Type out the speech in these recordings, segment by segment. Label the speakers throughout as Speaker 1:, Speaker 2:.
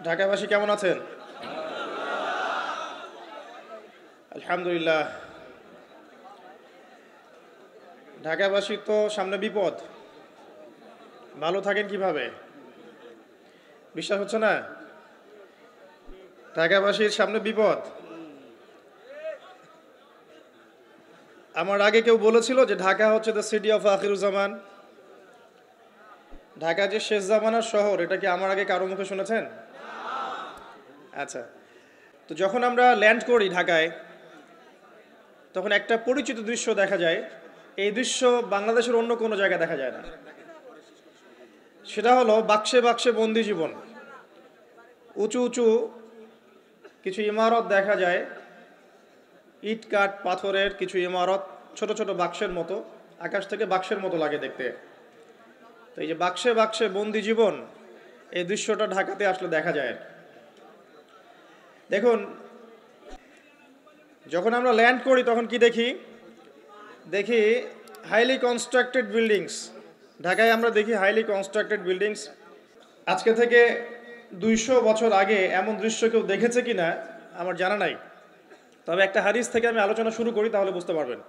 Speaker 1: ঢাকাবাসী কেমন আছেন? আলহামদুলিল্লাহ। ঢাকাবাসীর তো সামনে বিপদ, ভালো থাকেন কিভাবে? বিশ্বাস হচ্ছে না? ঢাকাবাসীর সামনে বিপদ। আমার আগে কেউ বলেছিল যে ঢাকা হচ্ছে the city of Akhiruzzaman, Dhaka যে শেষ জামানার শহর, এটা কি আমার আগে কারো মুখে শুনেছেন? আচ্ছা, তো যখন আমরা ল্যান্ড করি ঢাকায়, তখন একটা পরিচিত দৃশ্য দেখা যায়। এই দৃশ্য বাংলাদেশের অন্য কোনো জায়গায় দেখা যায় না। সেটা হলো বাক্সে বাক্সে বন্দি জীবন। উঁচু উঁচু কিছু ইমারত দেখা যায়, ইট কাঠ পাথরের কিছু ইমারত, ছোট ছোট বাক্সের মতো, আকাশ থেকে বাক্সের মতো লাগে দেখতে। তো এই যে বাক্সে বাক্সে বন্দি জীবন, এই দৃশ্যটা ঢাকাতে আসলে দেখা যায়। দেখুন, যখন আমরা ল্যান্ড করি তখন কি দেখি হাইলি কনস্ট্রাক্টেড বিল্ডিংস। ঢাকায় আমরা দেখি হাইলি কনস্ট্রাক্টেড বিল্ডিংস। আজকে থেকে 200 বছর আগে এমন দৃশ্য কেউ দেখেছে কি না আমার জানা নাই। তবে একটা হাদিস থেকে আমি আলোচনা শুরু করি, তাহলে বুঝতে পারবেন।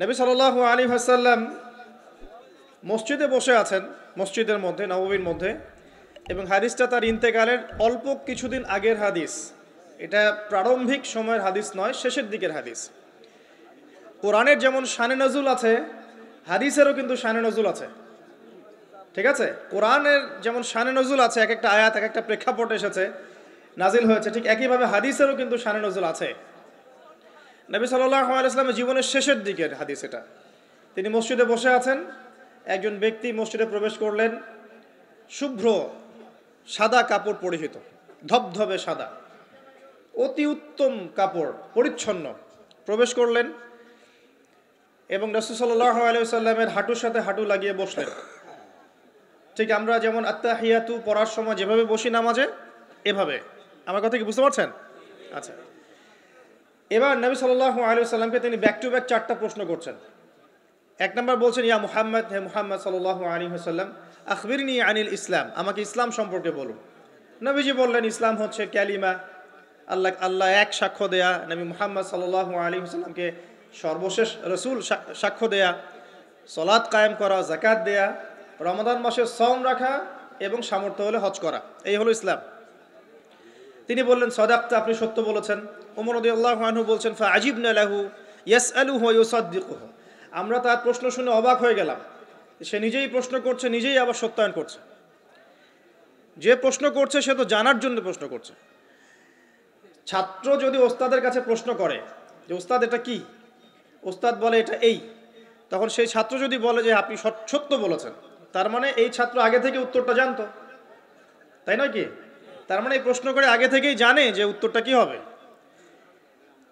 Speaker 1: নবী সাল্লাল্লাহু আলাইহি ওয়াসাল্লাম মসজিদে বসে আছেন, মসজিদের মধ্যে, নববীর মধ্যে, এবং হাদিসটা তার ইন্তেকালের অল্প কিছুদিন আগের হাদিস। এটা প্রারম্ভিক সময়ের হাদিস নয়, শেষের দিকের হাদিস। কোরআনের যেমন শানে নজুল আছে, হাদিসেরও কিন্তু শানে নজুল আছে। ঠিক আছে? কোরআনের যেমন শানে নজুল আছে, এক একটা আয়াত এক একটা প্রেক্ষাপট এসেছে, নাজিল হয়েছে, ঠিক একইভাবে হাদিসেরও কিন্তু শানে নজুল আছে। নবী সাল্লাল্লাহু আলাইহি ওয়াসাল্লামের জীবনের শেষের দিকের হাদিস এটা। তিনি মসজিদে বসে আছেন, একজন ব্যক্তি মসজিদে প্রবেশ করলেন, শুভ্র সাদা কাপড় পরিহিত, ধবধবে সাদা, অতি উত্তম কাপড়, পরিচ্ছন্ন, প্রবেশ করলেন এবং রাসূল সাল্লাল্লাহু আলাইহি ওয়াসাল্লামের হাঁটুর সাথে হাঁটু লাগিয়ে বসলেন। ঠিক আমরা যেমন আত্তাহিয়াতু পড়ার সময় যেভাবে বসি নামাজে, এভাবে। আমার কথা কি বুঝতে পারছেন? আচ্ছা, এবার নবী সাল্লাল্লাহু আলাইহি ওয়াসাল্লামকে তিনি ব্যাক টু ব্যাক 4টা প্রশ্ন করছেন। এক নম্বর বলছেন, ইয়া মুহাম্মদ, হে মুহাম্মদ সাল্লাল্লাহু আলাইহি ওয়াসাল্লাম, আখবিরনি আনিল ইসলাম, আমাকে ইসলাম সম্পর্কে বলুন। নবীজি বললেন, ইসলাম হচ্ছে কালিমা, আল্লাহ এক সাক্ষ্য দেয়া, নবী মুহাম্মদ সাল্লাল্লাহু আলাইহি ওয়াসাল্লামকে সর্বশেষ রাসূল সাক্ষ্য দেয়া, সালাত কায়েম করা, যাকাত দেয়া, রমাদান মাসে সওম রাখা এবং সামর্থ্য হলে হজ করা, এই হলো ইসলাম। তিনি বললেন, সাদাকতা, আপনি সত্য বলেছেন। ওমর রাদিয়াল্লাহু আনহু বলছেন, ফাআজিবনা লাহু ইয়াসআলুহু ওয়া ইউসাদ্দিকুহু, আমরা তার প্রশ্ন শুনে অবাক হয়ে গেলাম। সে নিজেই প্রশ্ন করছে, নিজেই আবার সত্যায়ন করছে। যে প্রশ্ন করছে সে তো জানার জন্য প্রশ্ন করছে। ছাত্র যদি ওস্তাদের কাছে প্রশ্ন করে যে ওস্তাদ এটা কি, ওস্তাদ বলে এটা এই, তখন সেই ছাত্র যদি বলে যে আপনি সত্য বলেছেন, তার মানে এই ছাত্র আগে থেকে উত্তরটা জানতো, তাই নয় কি? তার মানে এই প্রশ্ন করে আগে থেকেই জানে যে উত্তরটা কি হবে।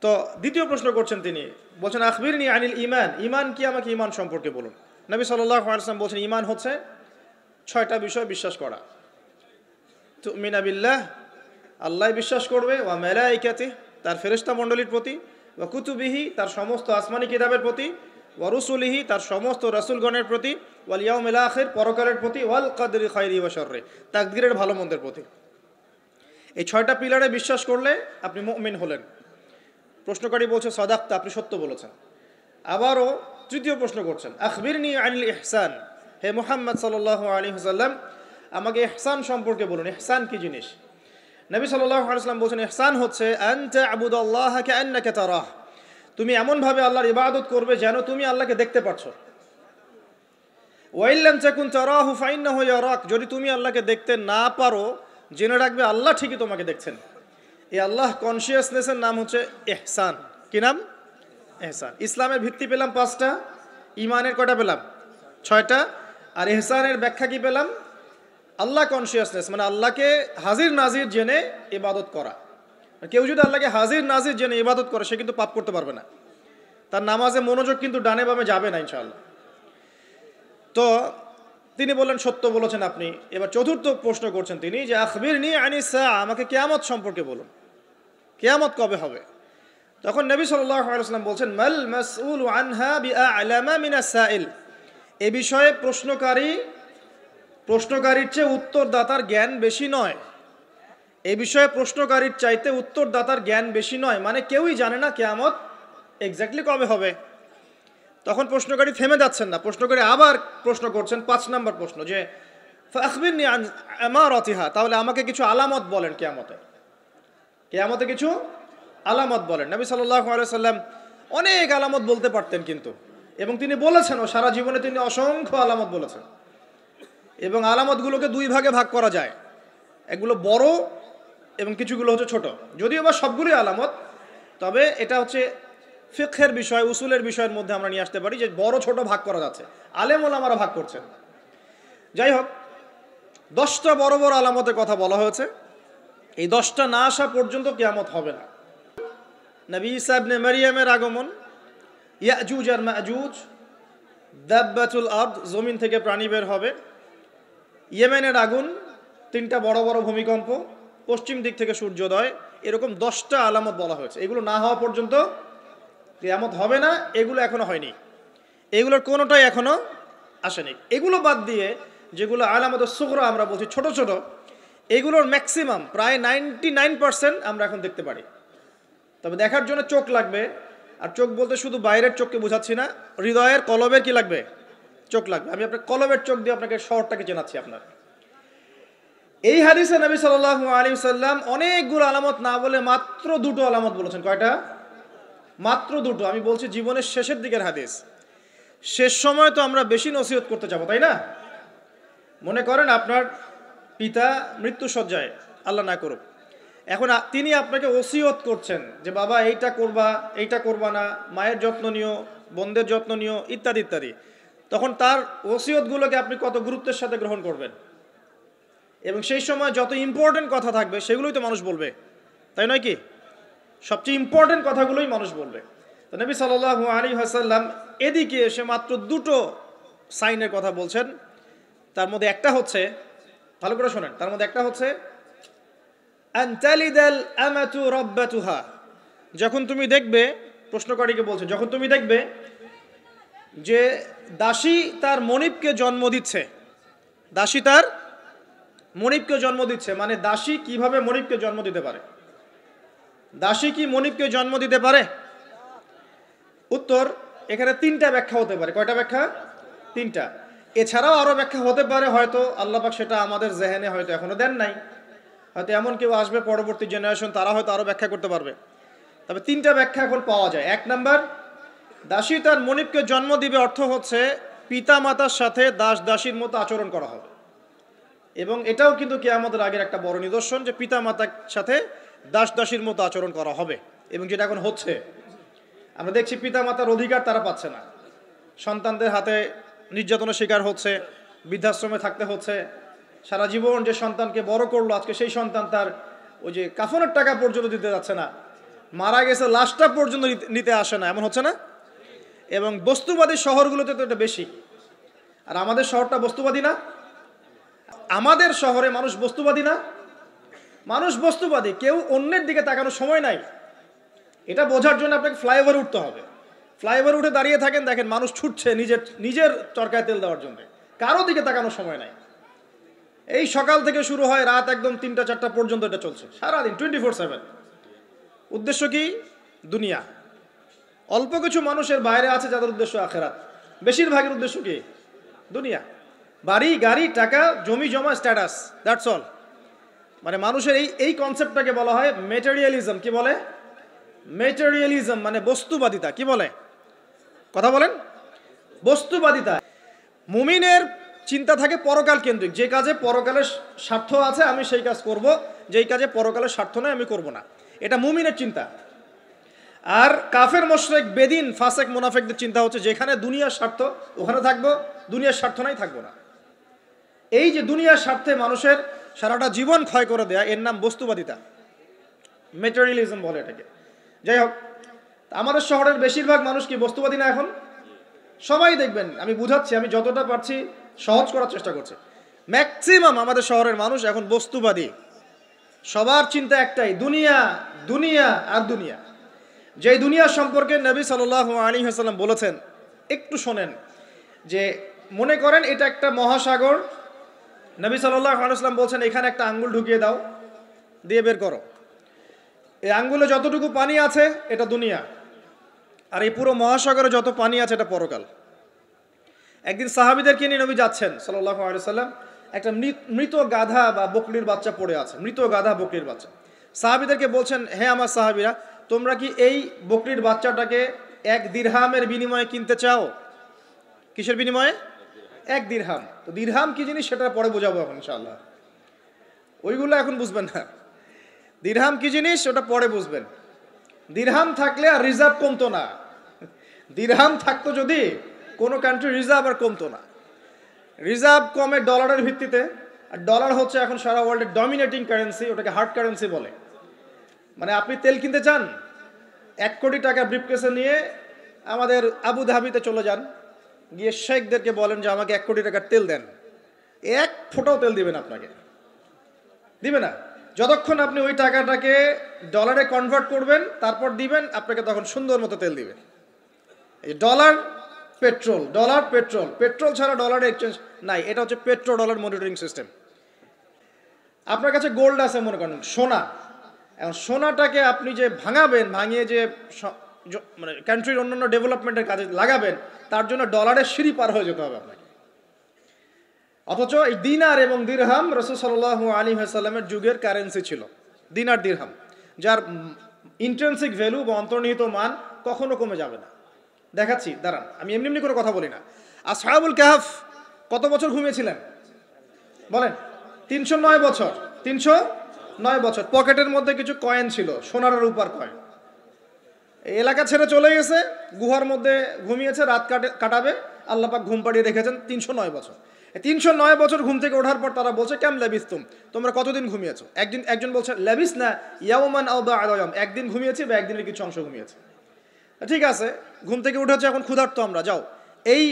Speaker 1: তো দ্বিতীয় প্রশ্ন করছেন তিনি, বলছেন, আখবিরনি আনিল ঈমান, ঈমান কি, আমাকে ঈমান সম্পর্কে বলুন। নবী সাল্লাল্লাহু আলাইহি ওয়াসাল্লাম বলছেন, ঈমান হচ্ছে 6টা বিষয় বিশ্বাস করা। তুমিনা বিল্লাহ, আল্লাহ বিশ্বাস করবে, ওয়া মালাইকাতিহি, তার ফেরেশতা মণ্ডলীর প্রতি, ওয়া কুতুবিহি, তার সমস্ত আসমানি কিতাবের প্রতি, ওয়া রুসুলিহি, তার সমস্ত রাসূলগণের প্রতি, ওয়াল ইয়াউমিল আখির, পরকালের প্রতি, ওয়াল কদরি খায়রি ওয়া শাররি, তাকদীরের ভালো মন্দের প্রতি। এই 6টা পিলারে বিশ্বাস করলে আপনি মুমিন হলেন। প্রশ্নকারী বলছে, সাদাকতা, আপনি সত্য বলেছেন। আবারও তৃতীয় প্রশ্ন করছেন, আখবিরনি আনিল ইহসান, হে মুহাম্মদ সাল্লাল্লাহু আলাইহি ওয়াসাল্লাম, আমাকে ইহসান সম্পর্কে বলুন। ইহসান কি জিনিস? নবী সাল্লাল্লাহু আলাইহি ওয়াসাল্লাম বলছেন, ইহসান হচ্ছে আনতা আবুদাল্লাহা কাআন্নাকা তারাহ, তুমি এমনভাবে আল্লাহর ইবাদত করবে যেন তুমি আল্লাহকে দেখতে পাচ্ছ। ওয়া ইল্লাম তাকুন তারাহু ফাইন্নাহু ইয়ারাক, যদি তুমি আল্লাহকে দেখতে না পারো, জেনে রাখবে আল্লাহ ঠিকই তোমাকে দেখছেন। এই আল্লাহ কনসিয়াসনেসের নাম হচ্ছে ইহসান। কি নাম? ইহসান। ইসলামের ভিত্তি পেলাম 5টা, ইমানের কয়টা পেলাম? 6টা, আর ইহসানের ব্যাখ্যা কি পেলাম? আল্লাহ কনসিয়াসনেস, মানে আল্লাহকে হাজির নাজির জেনে ইবাদত করা। কেউ যদি আল্লাহকে হাজির নাজির জেনে ইবাদত করে, সে কিন্তু পাপ করতে পারবে না, তার নামাজে মনোযোগ কিন্তু ডানে বামে যাবে না ইনশাআল্লাহ। তো তিনি বললেন, সত্য বলেছেন আপনি। এবার চতুর্থ প্রশ্ন করছেন তিনি, যে আখবিরনি আনিস সাআ, আমাকে কিয়ামত সম্পর্কে বলুন, কিয়ামত কবে হবে? তখন নবী সাল্লাল্লাহু আলাইহি ওয়াসাল্লাম বলছেন, মাল মাসউলু আনহা বিআ'লামা মিনাস সাইল, এ বিষয়ে প্রশ্নকারীর চেয়ে উত্তরদাতার জ্ঞান বেশি নয়। এই বিষয়ে প্রশ্নকারীর চাইতে উত্তরদাতার জ্ঞান বেশি নয়, মানে কেউই জানে না কিয়ামত এক্স্যাক্টলি কবে হবে। তখন প্রশ্নকারী থেমে যাচ্ছেন না, প্রশ্নকারী আবার প্রশ্ন করছেন, ৫ নম্বর প্রশ্ন, যে ফাখবিরনি আন আমারাতিহা, তাহলে আমাকে কিছু আলামত বলেন কিয়ামতে কিছু আলামত বলেন। নবী সাল্লাল্লাহু আলাইহি সাল্লাম অনেক আলামত বলতে পারতেন কিন্তু, এবং তিনি বলেছেন, ও সারা জীবনে তিনি অসংখ্য আলামত বলেছেন। এবং আলামতগুলোকে দুই ভাগে ভাগ করা যায়, এগুলো বড় এবং কিছুগুলো হচ্ছে ছোট। যদিও বা সবগুলোই আলামত, তবে এটা হচ্ছে ফিকহের বিষয়, উসুলের বিষয়ের মধ্যে আমরা নিয়ে আসতে পারি যে বড় ছোট ভাগ করা যাচ্ছে, আলেম ওলামারা ভাগ করছেন। যাই হোক, 10টা বড় বড় আলামতের কথা বলা হয়েছে। এই 10টা না আসা পর্যন্ত কিয়ামত হবে না। নবী ঈসা ইবনে মারইয়ামের আগমন, ইয়াজুজ আর মাজুজ, দাব্বাতুল আরদ, জমিন থেকে প্রাণী বের হবে, ইয়েমেনের আগুন, 3টা বড় বড় ভূমিকম্প, পশ্চিম দিক থেকে সূর্যোদয়, এরকম 10টা আলামত বলা হয়েছে। এগুলো না হওয়া পর্যন্ত কিয়ামত হবে না। এগুলো এখনো হয়নি, এগুলোর কোনোটাই এখনো আসেনি। এগুলো বাদ দিয়ে যেগুলো আলামত সুগরা আমরা বলছি, ছোট ছোট, এগুলোর ম্যাক্সিমাম প্রায় 99% আমরা এখন দেখতে পারি। তবে দেখার জন্য চোখ লাগবে, আর চোখ বলতে শুধু বাইরের চোখকে বোঝাচ্ছি না, হৃদয়ের কলবের কি লাগবে? চোখ লাগবে। আমি আপনার কলবের চোখ দিয়ে আপনাকে শহরটাকে চেনাচ্ছি। আপনার এই হাদিসে নবী সাল্লাল্লাহু আলাইহি সাল্লাম অনেকগুলো আলামত না বলে মাত্র 2টো আলামত বলেছেন। কয়টা? মাত্র 2টো। আমি বলছি জীবনের শেষের দিকের হাদিস, শেষ সময় তো আমরা বেশি নসিহত করতে যাবো, তাই না? মনে করেন আপনার পিতা মৃত্যুশয্যায়, আল্লাহ না করুক, এখন তিনি আপনাকে ওসিয়ত করছেন যে বাবা এইটা করবা, এইটা করবা না, মায়ের যত্ন নিও, বোনদের যত্ন নিও, ইত্যাদি ইত্যাদি। তখন তার ওসিয়তগুলোকে আপনি কত গুরুত্বের সাথে গ্রহণ করবেন, এবং সেই সময় যত ইম্পর্টেন্ট কথা থাকবে সেগুলোই তো মানুষ বলবে, তাই নয় কি? সবচেয়ে ইম্পর্টেন্ট কথাগুলোই মানুষ বলবে। তো নবী সাল্লাল্লাহু আলাইহি ওয়াসাল্লাম এদিকে এসে মাত্র 2টো সাইনের কথা বলছেন। তার মধ্যে একটা হচ্ছে, ভালো করে শোনেন, তার মধ্যে একটা হচ্ছে আনতালিদাল আমাতু রাব্বাতুহা। যখন তুমি দেখবে, প্রশ্নকারীকে বলছে, যখন তুমি দেখবে যে দাসী তার মনিবকে জন্ম দিচ্ছে, দাসী তার মনিবকে জন্ম দিচ্ছে, মানে দাসী কিভাবে মনিবকে জন্ম দিতে পারে? দাসী কি মনিবকে জন্ম দিতে পারে? উত্তর, এখানে 3টা ব্যাখ্যা হতে পারে। কয়টা ব্যাখ্যা? 3টা। এছাড়াও আরো ব্যাখ্যা হতে পারে, হয়তো আল্লাহ পাক সেটা আমাদের জেহেনে হয়তো এখনো দেন নাই, হয়তো এমন কেউ আসবে পরবর্তী জেনারেশন, তারা হয়তো আরো ব্যাখ্যা করতে পারবে। তবে 3টা ব্যাখ্যা এখন পাওয়া যায়। 1 নাম্বার, দাসী তার মনিবকে জন্ম দিবে অর্থ হচ্ছে পিতা মাতার সাথে দাস দাসীর মতো আচরণ করা হবে। এবং এটাও কিন্তু কিয়ামতের আগের একটা বড় নিদর্শন যে পিতা মাতার সাথে দাস দাসীর মতো আচরণ করা হবে। এবং যেটা এখন হচ্ছে, আমরা দেখছি পিতা মাতার অধিকার তারা পাচ্ছে না, সন্তানদের হাতে নির্যাতনের শিকার হচ্ছে, বৃদ্ধাশ্রমে থাকতে হচ্ছে। সারা জীবন যে সন্তানকে বড় করলো, আজকে সেই সন্তান তার ওই যে কাফনের টাকা পর্যন্ত দিতে যাচ্ছে না, মারা গেছে লাশটা পর্যন্ত নিতে আসে না, এমন হচ্ছে না? এবং বস্তুবাদী শহরগুলোতে তো এটা বেশি। আর আমাদের শহরটা বস্তুবাদী না? আমাদের শহরে মানুষ বস্তুবাদী না? মানুষ বস্তুবাদী, কেউ অন্যের দিকে তাকানোর সময় নাই। এটা বোঝার জন্য আপনাকে ফ্লাইওভার উঠতে হবে। ফ্লাইওভার উঠে দাঁড়িয়ে থাকেন, দেখেন মানুষ ছুটছে নিজের চরকায় তেল দেওয়ার জন্য, কারো দিকে তাকানোর সময় নাই। এই সকাল থেকে শুরু হয়, রাত একদম 3টা 4টা পর্যন্ত এটা চলছে, সারাদিন 24/7। উদ্দেশ্য কি? দুনিয়া। অল্প কিছু মানুষের বাইরে আছে যাদের উদ্দেশ্য আখেরাত, বেশিরভাগের উদ্দেশ্য কি? দুনিয়া। বাড়ি, গাড়ি, টাকা, জমি জমা, স্ট্যাটাস, দ্যাটস অল। মানে মানুষের এই কনসেপ্টটাকে বলা হয় মেটেরিয়ালিজম। কি বলে? মেটেরিয়ালিজম মানে বস্তুবাদিতা। কি বলে? কথা বলেন। বস্তুবাদিতা। মুমিনের চিন্তা থাকে পরকাল কেন্দ্রিক, যে কাজে পরকালের স্বার্থ আছে আমি সেই কাজ করব, যেই কাজে পরকালের স্বার্থ নয় আমি করব না, এটা মুমিনের চিন্তা। আর কাফের মুশরিক বেদিন ফাসেক মুনাফিকদের চিন্তা হচ্ছে যেখানে দুনিয়ার স্বার্থ ওখানে থাকবো, দুনিয়ার স্বার্থ নাই থাকবো না। এই যে দুনিয়ার স্বার্থে মানুষের সারাটা জীবন ক্ষয় করে দেয়া, এর নাম বস্তুবাদিতা, মেটেরিয়ালিজম বলে এটাকে। যাই হোক, আমাদের শহরের বেশিরভাগ মানুষ কি বস্তুবাদী না? এখন সবাই দেখবেন, আমি বুঝাচ্ছি, আমি যতটা পারছি সহজ করার চেষ্টা করছি। ম্যাক্সিমাম আমাদের শহরের মানুষ এখন বস্তুবাদী। সবার চিন্তা একটাই, দুনিয়া, দুনিয়া আর দুনিয়া। যেই দুনিয়া সম্পর্কে নবী সাল্লাল্লাহু আলাইহি ওয়াসাল্লাম বলেছেন, একটু শোনেন, যে মনে করেন এটা একটা মহাসাগর। নবী সাল্লাল্লাহু আলাইহি ওয়াসাল্লাম বলছেন এখানে একটা আঙ্গুল ঢুকিয়ে দাও, দিয়ে বের করো। এই আঙ্গুলে যতটুকু পানি আছে এটা দুনিয়া, আর এই পুরো মহাসাগরে যত পানি আছে এটা পরকাল। একদিন সাহাবীদেরকে নিয়ে নবী যাচ্ছেন সাল্লাল্লাহু আলাইহি ওয়াসাল্লাম, একটা মৃত গাধা বা বকরির বাচ্চা পড়ে আছে, মৃত গাধা বকরির বাচ্চা। সাহাবীদেরকে বলছেন, হে আমার সাহাবীরা, তোমরা কি এই বকরির বাচ্চাটাকে 1 দিরহামের বিনিময়ে কিনতে চাও? কিসের বিনিময়ে? 1 দিরহাম। তো দিরহাম কি জিনিস সেটা পরে বোঝাবো এখন ইনশাআল্লাহ, ওইগুলো এখন বুঝবেন না। দিরহাম কি জিনিস ওটা পরে বুঝবেন। দিরহাম থাকলে আর রিজার্ভ কমতো না, দিরহাম থাকতো যদি কোনো কান্ট্রি রিজার্ভ আর কমতো না। রিজার্ভ কমে ডলারের ভিত্তিতে, আর ডলার হচ্ছে এখন সারা ওয়ার্ল্ডের ডমিনেটিং কারেন্সি, ওটাকে হার্ড কারেন্সি বলে। মানে আপনি তেল কিনতে চান, 1 কোটি টাকা ব্রিফকেসে নিয়ে আমাদের আবু ধাবিতে চলে যান, গিয়ে শেখদেরকে বলেন যে আমাকে 1 কোটি টাকার তেল দেন, 1 ফোঁটাও তেল দিবেন আপনাকে, দিবে না। যতক্ষণ আপনি ওই টাকাটাকে ডলারে কনভার্ট করবেন তারপর দিবেন, আপনাকে তখন সুন্দর মতো তেল দিবে। এই dollar petrol, dollar petrol, petrol ছাড়া ডলারের এক্সচেঞ্জ নাই। এটা হচ্ছে পেট্রো ডলার মনিটরিং সিস্টেম। আপনার কাছে গোল্ড আছে মনে করেন, সোনা, এখন সোনাটাকে আপনি যে ভাঙাবেন, ভাঙিয়ে যে মানে কান্ট্রির অন্যান্য ডেভেলপমেন্টের কাজে লাগাবেন, তার জন্য ডলারের সিঁড়ি পার হয়ে যেতে হবে আপনাকে। অথচ এই দিনার এবং দিরহাম রাসূল সাল্লাল্লাহু আলাইহি ওয়াসাল্লামের যুগের কারেন্সি ছিল, দিনার দিরহাম, যার ইন্ট্রিনসিক ভ্যালু বা অন্তর্নিহিত মান কখনো কমে যাবে না। দেখাচ্ছি, দাঁড়ান, আমি এমনি এমনি করে কথা বলি না। আসহাবুল কাহফ কত বছর ঘুমিয়েছিলেন বলেন? 309 বছর। 309 বছর। পকেটের মধ্যে কিছু কয়েন ছিল, সোনার আর রূপার কয়েন। এই এলাকা ছেড়ে চলে গেছে, গুহার মধ্যে ঘুমিয়েছে, রাত কাটাবে, আল্লাহ পাক ঘুম পাড়িয়ে রেখেছেন 309 বছর। 309 বছর ঘুম থেকে ওঠার পর তারা বলছে, কেম লাবিস্তুম, তোমরা কতদিন ঘুমিয়েছো? একজন বলছে লাবিস না ইয়াওমান আও বা'দা ইয়াওম, একদিন ঘুমিয়েছি বা একদিনের কিছু অংশ ঘুমিয়েছে। ঠিক আছে, ঘুম থেকে উঠেছে, এখন ক্ষুধার্ত আমরা, যাও এই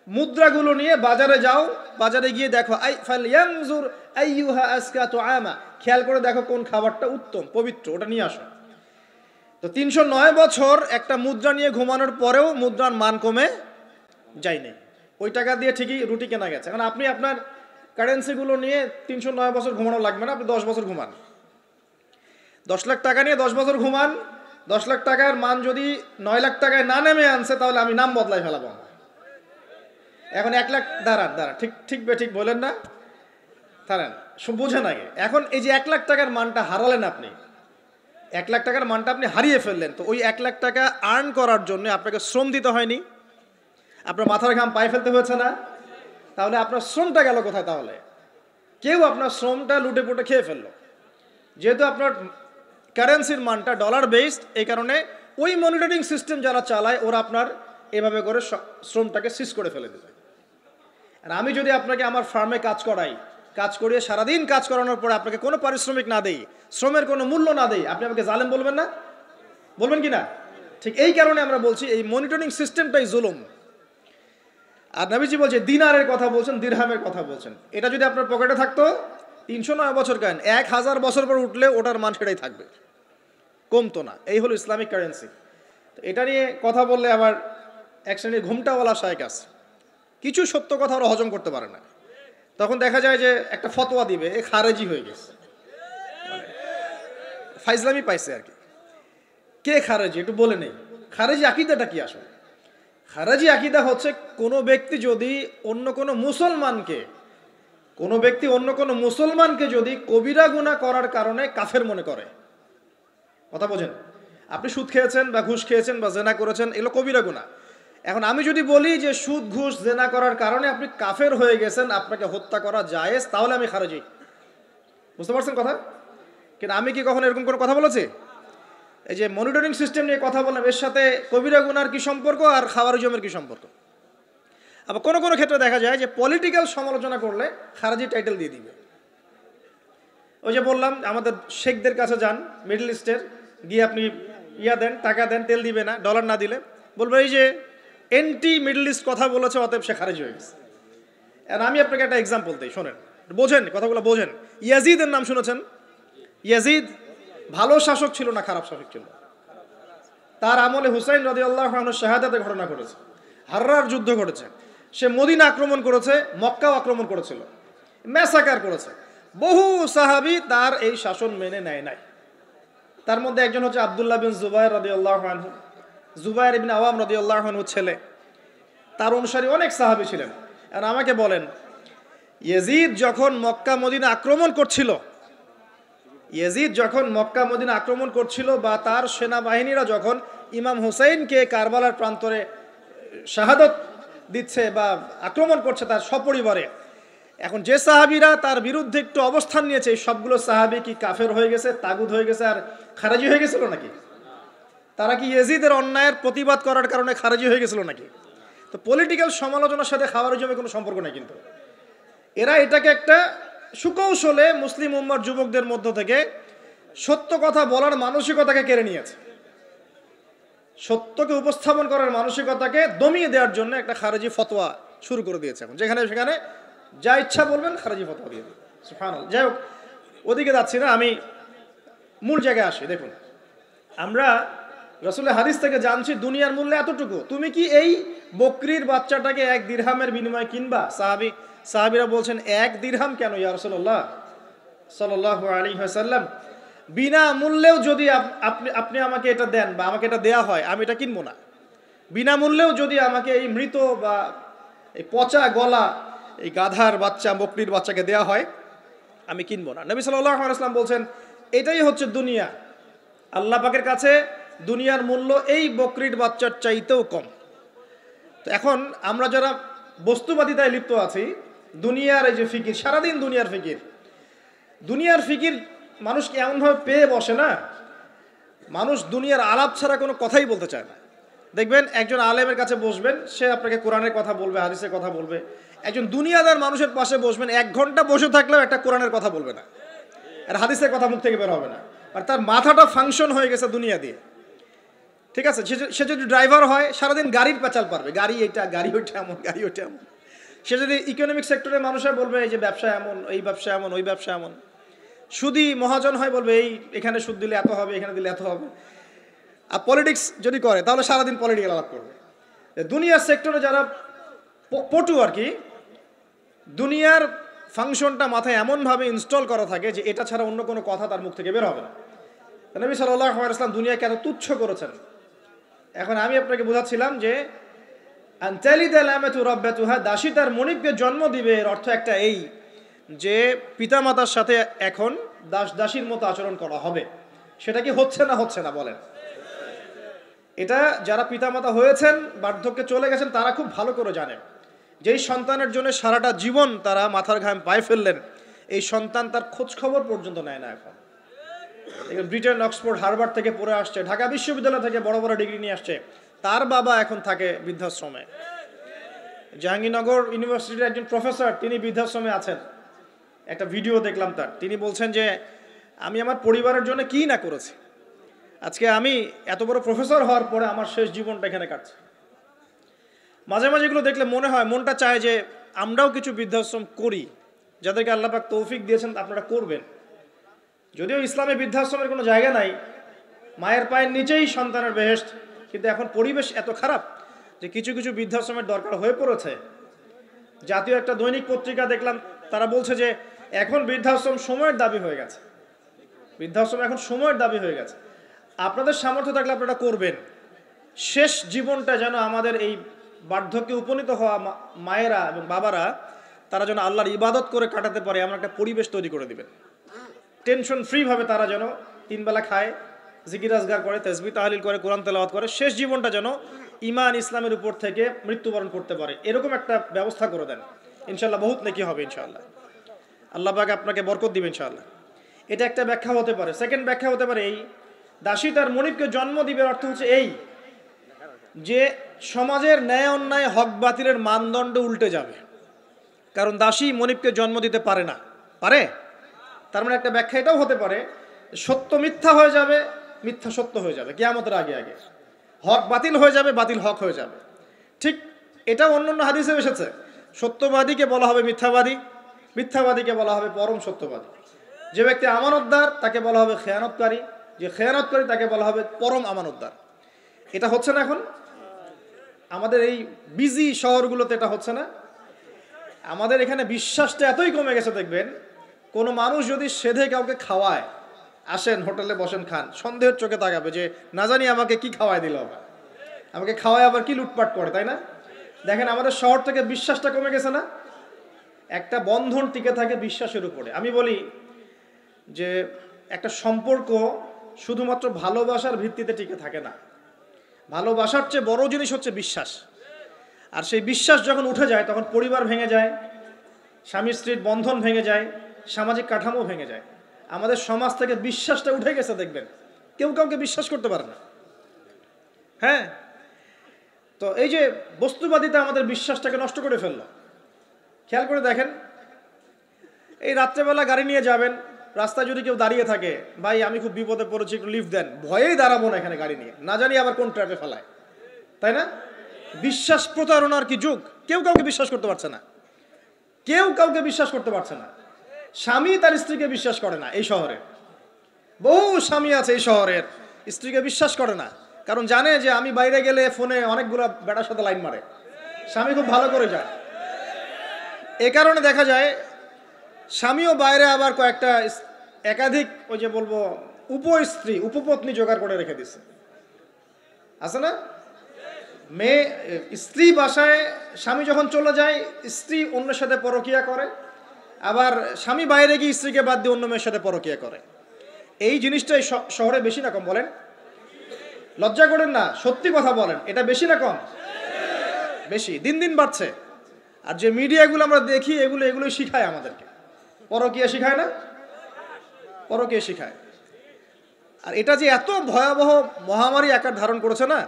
Speaker 1: মুদ্রাগুলো নিয়ে বাজারে যাও, বাজারে গিয়ে দেখো ফালয়ানজুর আইয়ুহা আজকা তুআমা, খেয়াল করে দেখো কোন খাবারটা উত্তম পবিত্র, ওটা নিয়ে আসো। তো 309 বছর একটা মুদ্রা নিয়ে ঘুমানোর পরেও মুদ্রার মান কমে যায়নি। ওই টাকা দিয়ে ঠিকই রুটি কেনা গেছে। এখন আপনি আপনার কারেন্সিগুলো নিয়ে 309 বছর ঘুমানো লাগবে না, আপনি 10 বছর ঘুমান। 10 লাখ টাকা নিয়ে 10 বছর ঘুমান, 10 লাখ টাকার মান যদি 9 লাখ টাকায় না নেমে আনছে, তাহলে আমি নাম বদলাই ফেলাবো। এখন 1 লাখ, দাঁড়ান ঠিক বলেন না, দাঁড়ান, বোঝেন আগে। এখন এই যে 1 লাখ টাকার মানটা হারালেন আপনি, 1 লাখ টাকার মানটা আপনি হারিয়ে ফেললেন, তো ওই 1 লাখ টাকা আর্ন করার জন্য আপনাকে শ্রম দিতে হয়নি? আপনার মাথার ঘাম পায়ে ফেলতে হয়েছে না? তাহলে আপনার শ্রমটা গেল কোথায়? তাহলে কেউ আপনার শ্রমটা লুটে পুটে খেয়ে ফেললো। যেহেতু আপনার কারেন্সির মানটা ডলার বেসড, এই কারণে ওই মনিটরিং সিস্টেম যারা চালায় ওরা আপনার এভাবে করে শ্রমটাকে সিজ করে ফেলে দেবে। আর আমি যদি আপনাকে আমার ফার্মে কাজ করিয়ে সারাদিন কাজ করানোর পরে আপনাকে কোনো পারিশ্রমিক না দেই, শ্রমের কোনো মূল্য না দেই, আপনি আমাকে জালেম বলবেন না? বলবেন কি না? ঠিক এই কারণে আমরা বলছি এই মনিটরিং সিস্টেমটাই জুলুম। আর নবীজি বলছে দিনারের কথা বলছেন, দিরহামের কথা বলছেন। এটা যদি আপনার পকেটে থাকতো 309 বছর কেন, 1000 বছর পর উঠলে ওটার মান সেটাই থাকবে, কমতো না। এই হলো ইসলামিক কারেন্সি। তো এটা নিয়ে কথা বললে আবার এক শ্রেণীর ঘুমটাওয়ালা শায়েখ আছে, কিছু সত্য কথা ওরা হজম করতে পারে না। তখন দেখা যায় যে একটা ফতোয়া দিবে, এ খারেজি হয়ে গেছে, ফাইজলামি পাইছে আর কি। কে খারেজি একটু বলে নেই। খারেজি আকীদাটা কি আসলে? খারেজি আকীদা হচ্ছে কোনো ব্যক্তি অন্য কোনো মুসলমানকে যদি কবিরা গুনাহ করার কারণে কাফের মনে করে। কথা বোঝেন? আপনি সুদ খেয়েছেন বা ঘুষ খেয়েছেন বা জেনা করেছেন, এগুলো কবিরা গুনাহ। এখন আমি যদি বলি যে সুদ ঘুষ জেনা করার কারণে আপনি কাফের হয়ে গেছেন, আপনাকে হত্যা করা জায়েজ, তাহলে আমি খারেজি। বুঝতে পারছেন কথা? কিন্তু আমি কি কখনো এরকম কোনো কথা বলেছি? এই যে মনিটরিং সিস্টেম নিয়ে কথা বললাম, এর সাথে কবিরা গুনার কি সম্পর্ক আর খাওয়ারিজমের কি সম্পর্ক? আবার কোনো কোনো ক্ষেত্রে দেখা যায় যে পলিটিক্যাল সমালোচনা করলে খারাজি টাইটেল দিয়ে দিবে। ওই যে বললাম, আমাদের শেখদের কাছে যান মিডল ইস্টের, গিয়ে আপনি দেন, টাকা দেন, তেল দিবে না, ডলার না দিলে বলবে এই যে এন্টি মিডল ইস্ট কথা বলেছে, অতএব সে খারিজ হয়ে গেছে। আর আমি আপনাকে একটা এক্সাম্পল দিই, শোনেন, বোঝেন কথাগুলো, বোঝেন। ইয়াজিদের নাম শুনেছেন? ইয়াজিদ ভালো শাসক ছিল না খারাপ শাসক ছিল? তার আমলে হুসাইন রাদিয়াল্লাহু আনহু শাহাদাতের ঘটনা ঘটেছে, হাররার যুদ্ধ ঘটেছে, সে মদিনা আক্রমণ করেছে, মক্কাও আক্রমণ করেছিল, ম্যাসাকার করেছে। বহু সাহাবী তার এই শাসন মেনে নেয় নাই। তার মধ্যে একজন হচ্ছে আব্দুল্লাহ বিন জুবাইর রাদিয়াল্লাহু আনহু, জুবাইর ইবনে আওয়াম রাদিয়াল্লাহু আনহু ছেলে। তার অনুসারী অনেক সাহাবী ছিলেন। আর আমাকে বলেন, ইয়াজিদ যখন মক্কা মদিনা আক্রমণ করছিল, ইয়াজিদ যখন মক্কা মদিনা আক্রমণ করছিল বা তার সেনাবাহিনীরা যখন ইমাম হুসাইনকে কারবালার প্রান্তরে শাহাদত দিচ্ছে বা আক্রমণ করছে তার সপরিবারে, এখন যে সাহাবীরা তার বিরুদ্ধে একটু অবস্থান নিয়েছে, এই সবগুলো সাহাবী কি কাফের হয়ে গেছে, তাগুত হয়ে গেছে আর খারাজি হয়ে গেছিল নাকি? তারা কি ইয়াজিদের অন্যায়ের প্রতিবাদ করার কারণে খারাজি হয়ে গেছিল নাকি? তো পলিটিক্যাল সমালোচনার সাথে খাওয়ারিজমের কোনো সম্পর্ক নেই। কিন্তু এরা এটাকে একটা সুকৌশলে মুসলিম উম্মার যুবকদের মধ্য থেকে সত্য কথা বলার মানসিকতাকে কেড়ে নিয়েছে। সত্যকে উপস্থাপন করার মানসিকতাকে দমিয়ে দেওয়ার জন্য একটা খারেজি ফতোয়া শুরু করে দিয়েছে। এখন যেখানে সেখানে যা ইচ্ছা বলবেন খারেজি ফতোয়া দিয়ে দেবে। সুবহানাল্লাহ। যাই হোক, ওদিকে যাচ্ছি না, আমি মূল জায়গায় আসি। দেখুন, আমরা রাসূলের হাদিস থেকে জানছি দুনিয়ার মূল্য এতটুকু। তুমি কি এই বকরির বাচ্চাটাকে 1 দিরহামের বিনিময়ে কিনবা? সাহাবীরা বলছেন, 1 দিরহাম কেন ইয়া রাসূলুল্লাহ সাল্লাল্লাহু আলাইহি ওয়াসাল্লাম, বিনা মূল্যেও যদি আপনি আমাকে এটা দেন বা আমাকে এটা দেয়া হয়, আমি এটা কিনবো না। বিনামূল্যেও যদি আমাকে এই মৃত বা এই পচা গলা এই গাধার বাচ্চা বকরির বাচ্চাকে দেয়া হয়, আমি কিনবো না। নবী সাল্লাল্লাহু আলাইহি ওয়াসাল্লাম বলছেন, এটাই হচ্ছে দুনিয়া। আল্লাহ পাকের কাছে দুনিয়ার মূল্য এই বকরির বাচ্চার চাইতেও কম। তো এখন আমরা যারা বস্তুবাদিতায় লিপ্ত আছি, দুনিয়ার এই যে ফিকির, সারাদিন দুনিয়ার ফিকির মানুষকে এমনভাবে পেয়ে বসে না, মানুষ দুনিয়ার আলাপ ছাড়া কোনো কথাই বলতে চায় না। দেখবেন একজন আলেমের কাছে বসবেন, সে আপনাকে কোরআনের কথা বলবে, হাদিসের কথা বলবে। একজন দুনিয়াদার মানুষের পাশে বসবেন, 1 ঘন্টা বসে থাকলেও একটা কোরআনের কথা বলবে না, আর হাদিসের কথা মুখ থেকে বের হবে না। আর তার মাথাটা ফাংশন হয়ে গেছে দুনিয়া দিয়ে। ঠিক আছে, সে যদি ড্রাইভার হয়, সারাদিন গাড়ির পেঁচাল পারবে, গাড়ি এটা, গাড়ি ওইটা এমন, গাড়ি ওইটা এমন। সে যদি ইকোনমিক সেক্টরের মানুষের বলবে এই যে ব্যবসা এমন, এই ব্যবসা এমন, ওই ব্যবসা এমন। সুদী মহাজন হয়, বলবে এই এখানে সুদ দিলে এত হবে, এখানে দিলে এত হবে। আর পলিটিক্স যদি করে, তাহলে সারাদিন পলিটিক্যাল আলাপ করবে। দুনিয়ার সেক্টরে যারা পটু আর কি, দুনিয়ার ফাংশনটা মাথায় এমনভাবে ইনস্টল করা থাকে যে এটা ছাড়া অন্য কোনো কথা তার মুখ থেকে বের হবে না। নবী সাল্লাল্লাহু আলাইহি ওয়াসাল্লাম দুনিয়াকে এত তুচ্ছ করেছেন। এখন আমি আপনাকে বোঝাচ্ছিলাম যে আনতালিদাল আমাতু রাব্বাতুহা, দাসী তার মনিবকে জন্ম দিবে, এর অর্থ একটা এই যে পিতামাতার সাথে এখন দাসীর মতো আচরণ করা হবে। সেটা কি হচ্ছে না বলেন? এটা যারা পিতামাতা হয়েছেন, বার্ধক্যে চলে গেছেন, তারা খুব ভালো করে জানেন। যেই সন্তানের জন্য সারাটা জীবন তারা মাথার ঘাম পায়ে ফেললেন, এই সন্তান তার খোঁজ খবর পর্যন্ত নেয় না। এখন ব্রিটেন, অক্সফোর্ড, হার্ভার্ড থেকে পড়ে আসছে, ঢাকা বিশ্ববিদ্যালয় থেকে বড় বড় ডিগ্রি নিয়ে আসছে, তার বাবা এখন থাকে বৃদ্ধাশ্রমে। জাহাঙ্গীরনগর ইউনিভার্সিটির একজন প্রফেসর, তিনি বৃদ্ধাশ্রমে আছেন। একটা ভিডিও দেখলাম তার, তিনি বলছেন যে আমি আমার পরিবারের জন্য কি না করেছি, আজকে আমি এত বড় প্রফেসর হওয়ার পরে আমার শেষ জীবনটা এখানে কাটছে। মাঝে মাঝে এগুলো দেখলে মনে হয়, মনটা চায় যে আমরাও কিছু বৃদ্ধাশ্রম করি, যাদেরকে আল্লাহ পাক তৌফিক দিয়েছেন আপনারা করবেন। যদিও ইসলামে বৃদ্ধাশ্রমের কোনো জায়গা নাই, মায়ের পায়ের নিচেই সন্তানের বেহেশত, কিন্তু এখন পরিবেশ এত খারাপ যে কিছু কিছু বৃদ্ধাশ্রমের দরকার হয়ে পড়েছে। জাতীয় একটা দৈনিক পত্রিকা দেখলাম, তারা বলছে যে এখন বৃদ্ধাশ্রম সময়ের দাবি হয়ে গেছে, বৃদ্ধাশ্রম এখন সময়ের দাবি হয়ে গেছে। আপনাদের সামর্থ্য থাকলে আপনারা করবেন। শেষ জীবনটা যেন আমাদের এই বার্ধক্যে উপনীত হওয়া মায়েরা এবং বাবারা, তারা যেন আল্লাহর ইবাদত করে কাটাতে পারে এমন একটা পরিবেশ তৈরি করে দিবেন। টেনশন ফ্রি ভাবে তারা যেন 3 বেলা খায়, জিকির আজগার করে, তাসবিহ তাহলিল করে, কোরআন তেলাওয়াত করে, শেষ জীবনটা যেন ঈমান ইসলামের উপর থেকে মৃত্যুবরণ করতে পারে, এরকম একটা ব্যবস্থা করে দেন। ইনশাআল্লাহ বহুত নেকি হবে ইনশাআল্লাহ। আল্লাহ পাক আপনাকে বরকত দিবেন ইনশাআল্লাহ। এটা একটা ব্যাখ্যা হতে পারে। সেকেন্ড ব্যাখ্যা হতে পারে এই, দাসী তার মনিবকে জন্ম দিবে অর্থ হচ্ছে এই যে সমাজের ন্যায় অন্যায়, হক বাতিলের মানদণ্ড উল্টে যাবে। কারণ দাসী মনিবকে জন্ম দিতে পারে না, পারে? তার মানে একটা ব্যাখ্যা এটাও হতে পারে, সত্য মিথ্যা হয়ে যাবে, মিথ্যা সত্য হয়ে যাবে কিয়ামতের আগে আগে, হক বাতিল হয়ে যাবে, বাতিল হক হয়ে যাবে। ঠিক এটাও অন্যান্য হাদিসে এসেছে, সত্যবাদীকে বলা হবে মিথ্যাবাদী, মিথ্যাবাদীকে বলা হবে পরম সত্যবাদী। যে ব্যক্তি আমানতদার তাকে বলা হবে খেয়ানতকারী, যে খেয়ানতকারী তাকে বলা হবে পরম আমানতদার। এটা হচ্ছে না এখন আমাদের এই বিজি শহরগুলোতে, এটা হচ্ছে না। আমাদের এখানে বিশ্বাসটা এতই কমে গেছে, দেখবেন কোনো মানুষ যদি সেধে কাউকে খাওয়ায়, আসেন হোটেলে বসেন খান, সন্দেহের চোখে তাকাবে যে না জানি আমাকে কি খাওয়ায় দিল, আমাকে খাওয়ায় আবার কি লুটপাট করে, তাই না? দেখেন আমাদের শহর থেকে বিশ্বাসটা কমে গেছে না? একটা বন্ধন টিকে থাকে বিশ্বাসের উপরে। আমি বলি যে একটা সম্পর্ক শুধুমাত্র ভালোবাসার ভিত্তিতে টিকে থাকে না, ভালোবাসার চেয়ে বড় জিনিস হচ্ছে বিশ্বাস। আর সেই বিশ্বাস যখন উঠে যায় তখন পরিবার ভেঙে যায়, স্বামী স্ত্রীর বন্ধন ভেঙে যায়, সামাজিক কাঠামো ভেঙে যায়। আমাদের সমাজ থেকে বিশ্বাসটা উঠে গেছে, দেখবেন কেউ কাউকে বিশ্বাস করতে পারে না। হ্যাঁ, তো এই যে বস্তুবাদিতা আমাদের বিশ্বাসটাকে নষ্ট করে ফেললো। খেয়াল করে দেখেন, এই রাত্রেবেলা গাড়ি নিয়ে যাবেন, রাস্তায় যদি কেউ দাঁড়িয়ে থাকে, ভাই আমি খুব বিপদে পড়েছি একটু লিফট দেন, ভয়েই দাঁড়াবো না এখানে গাড়ি নিয়ে, না জানি আবার কোন ট্র্যাপে ফেলায়, তাই না? বিশ্বাস প্রতারণার কি যুগ, কেউ কাউকে বিশ্বাস করতে পারছে না, কেউ কাউকে বিশ্বাস করতে পারছে না। স্বামী তার স্ত্রীকে বিশ্বাস করে না। এই শহরে বহু স্বামী আছে এই শহরের, স্ত্রীকে বিশ্বাস করে না, কারণ জানে যে আমি বাইরে গেলে ফোনে অনেকগুলো বেটার সাথে লাইন মারে, স্বামী খুব ভালো করে যায়। এ কারণে দেখা যায় স্বামীও বাইরে আবার কয়েকটা একাধিক ওই যে বলবো উপস্ত্রী উপপত্নী জোগাড় করে রেখে দিচ্ছে, আছে না? মেয়ে স্ত্রী বাসায়, স্বামী যখন চলে যায় স্ত্রী অন্যের সাথে পরকীয়া করে, আবার স্বামী বাইরে গিয়ে স্ত্রীকে বাদ দিয়ে অন্য মেয়ের সাথে পরকীয়া করে। এই জিনিসটাই শহরে বেশি না কম বলেন? লজ্জা করেন না, সত্যি কথা বলেন, এটা বেশি না কম? বেশি, দিন দিন বাড়ছে। আর যে মিডিয়াগুলো আমরা দেখি এগুলোই শিখায় আমাদেরকে, পরকীয়া শিখায় না? পরকীয়া শিখায়। আর এটা যে এত ভয়াবহ মহামারী আকার ধারণ করেছে না,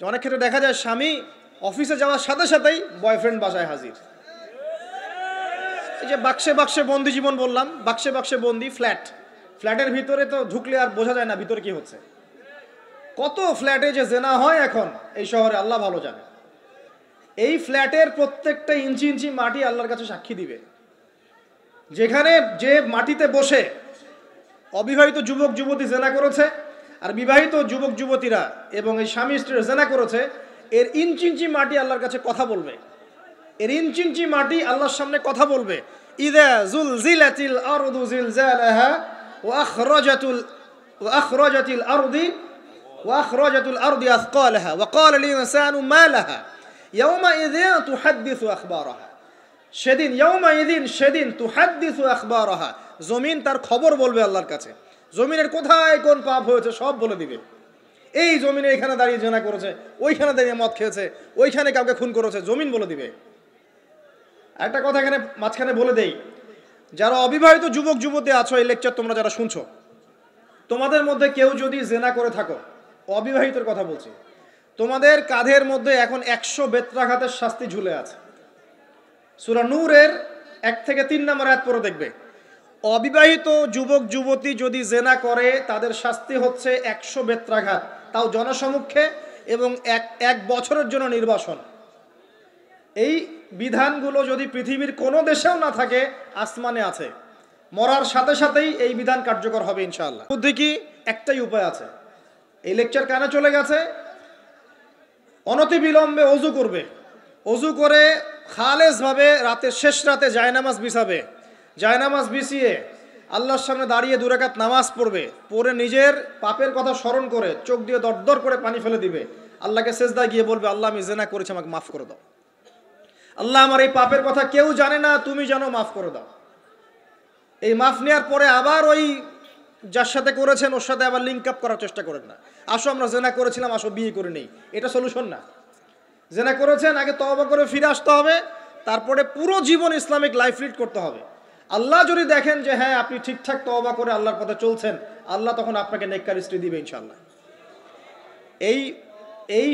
Speaker 1: অনেক ক্ষেত্রে দেখা যায় স্বামী অফিসে যাওয়ার সাথে সাথেই বয়ফ্রেন্ড বাসায় হাজির। এই যে বাক্সে বাক্সে বন্দি জীবন বললাম, বাক্সে বাক্সে বন্দি, ফ্ল্যাটের ভিতরে তো ঢুকলে আর বোঝা যায় না ভিতরে কি হচ্ছে। কত ফ্ল্যাটে যে জেনা হয় এখন এই শহরে আল্লাহ ভালো জানে। এই ফ্ল্যাটের প্রত্যেকটা ইঞ্চি ইঞ্চি মাটি আল্লাহর কাছে সাক্ষী দিবে। যেখানে যে মাটিতে বসে অবিবাহিত যুবক যুবতী জেনা করেছে আর বিবাহিত যুবক যুবতীরা এবং এই স্বামী স্ত্রীরা জেনা করেছে, এর ইঞ্চি ইঞ্চি মাটি আল্লাহর কাছে কথা বলবে, এর ইঞ্চি ইঞ্চি মাটি আল্লাহর সামনে কথা বলবে। ইযা যুলজিলাতিল আরদু জিলজালাহা ওয়া আখরাজাতিল আরদি আথকালাহা ওয়া ক্বালা লিল ইনসানু মা লাহা ইয়াওমাইযিন তুহাদ্দিসু আখবারাহা। সেদিন তুহাদ্দিসু আখবারাহা, জমিন তার খবর বলবে আল্লাহর কাছে। জমিনের কোথায় কোন পাপ হয়েছে সব বলে দিবে। এই জমিনে এখানে দাঁড়িয়ে জেনা করেছে, ওইখানে দাঁড়িয়ে মদ খেয়েছে, ওইখানে কাউকে খুন করেছে, জমিন বলে দিবে। একটা কথা এখানে মাঝখানে বলে দেই, যারা অবিবাহিত যুবক যুবতী আছো, এই লেকচার তোমরা যারা শুনছো, তোমাদের মধ্যে কেউ যদি জেনা করে থাকো, অবিবাহিতর কথা বলছি, তোমাদের কাঁধের মধ্যে এখন 100 বেত্রাঘাতের শাস্তি ঝুলে আছে। সূরা নূরের 1 থেকে 3 নম্বর আয়াত পড়ে দেখবে, অবিবাহিত যুবক যুবতী যদি জেনা করে তাদের শাস্তি হচ্ছে 100 বেত্রাঘাত, তাও জনসমক্ষে, এবং এক বছরের জন্য নির্বাসন। এই বিধানগুলো যদি পৃথিবীর কোনো দেশেও না থাকে, আসমানে আছে। মরার সাথে সাথেই এই বিধান কার্যকর হবে ইনশাআল্লাহ। বুদ্ধি কি? একটাই উপায় আছে। এই লেকচার কানে চলে গেছে, অনতিবিলম্বে অজু করবে, অজু করে খালেসভাবে রাতের শেষ রাতে জায়নামাজ বিছাবে, জায়নামাজ বিছিয়ে আল্লাহর সামনে দাঁড়িয়ে 2 রাকাত নামাজ পড়বে, পড়ে নিজের পাপের কথা স্মরণ করে চোখ দিয়ে দরদর করে পানি ফেলে দিবে, আল্লাহকে সেজদায় গিয়ে বলবে, আল্লাহ আমি জেনা করেছি, আমাকে মাফ করে দাও। আল্লাহ আমার এই পাপের কথা কেউ জানে না, তুমি জানো, মাফ করে দাও। এই মাফ নেওয়ার পরে আবার ওই যার সাথে করেছেন ওর সাথে আবার লিঙ্ক আপ করার চেষ্টা করেন না। আসো আমরা জেনা করেছিলাম, আসো বিয়ে করে নেই, এটা সলিউশন না। জেনা করেছেন, আগে তওবা করে ফিরে আসতে হবে, তারপরে পুরো জীবন ইসলামিক লাইফ লিড করতে হবে। আল্লাহ যদি দেখেন যে হ্যাঁ আপনি ঠিকঠাক তওবা করে আল্লাহর পথে চলছেন, আল্লাহ তখন আপনাকে নেককার স্ত্রী দিবে ইনশাআল্লাহ। এই এই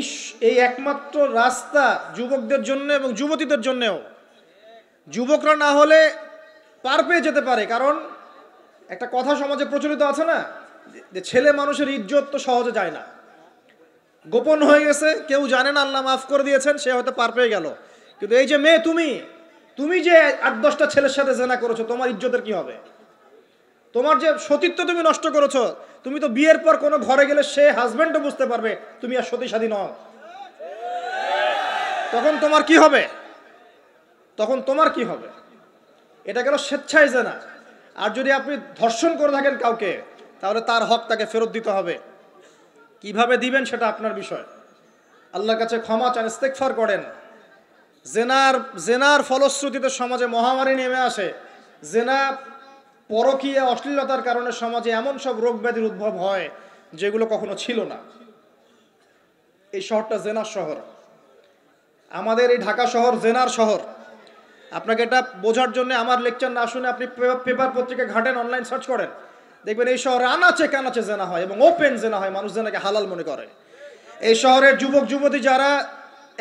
Speaker 1: এই একমাত্র রাস্তা যুবকদের জন্য এবং যুবতীদের জন্যও। যুবকরা না হলে পার পেয়ে যেতে পারে, কারণ একটা কথা সমাজে প্রচলিত আছে না, যে ছেলে মানুষের ইজ্জত তো সহজে যায় না, গোপন হয়ে গেছে, কেউ জানে না, আল্লাহ মাফ করে দিয়েছেন, সে হয়তো পার পেয়ে গেল। কিন্তু এই যে মেয়ে, তুমি যে 8-10টা ছেলের সাথে জেনা করেছো, তোমার ইজ্জতের কি হবে? তোমার যে সতীত্ব তুমি নষ্ট করেছো, তুমি তো বিয়ের পর কোনো ঘরে গেলে সে হাজবেন্ডও বুঝতে পারবে তুমি আর সতী সাধী নও। তখন তোমার কি হবে? এটা গেল স্বেচ্ছায় জেনা। আর যদি আপনি ধর্ষণ করে থাকেন কাউকে, তাহলে তার হক তাকে ফেরত দিতে হবে। কিভাবে দিবেন সেটা আপনার বিষয়। আল্লাহর কাছে ক্ষমা চান, ইস্তেগফার করেন। জেনার ফলশ্রুতিতে সমাজে মহামারী নেমে আসে। জেনা, পরকীয়া, অশ্লীলতার কারণে সমাজে এমন সব রোগ ব্যাধির উদ্ভব হয় যেগুলো কখনো ছিল না। এই শহরটা জেনার শহর, আমাদের এই ঢাকা শহর জেনার শহর। আপনাকে এটা বোঝার জন্য আমার লেকচার না শুনে আপনি পেপার পত্রিকা ঘাটেন, অনলাইন সার্চ করেন, দেখবেন এই শহরে আনাচে কানাচে জেনা হয় এবং ওপেন জেনা হয়। মানুষ জেনাকে হালাল মনে করে। এই শহরের যুবক যুবতী যারা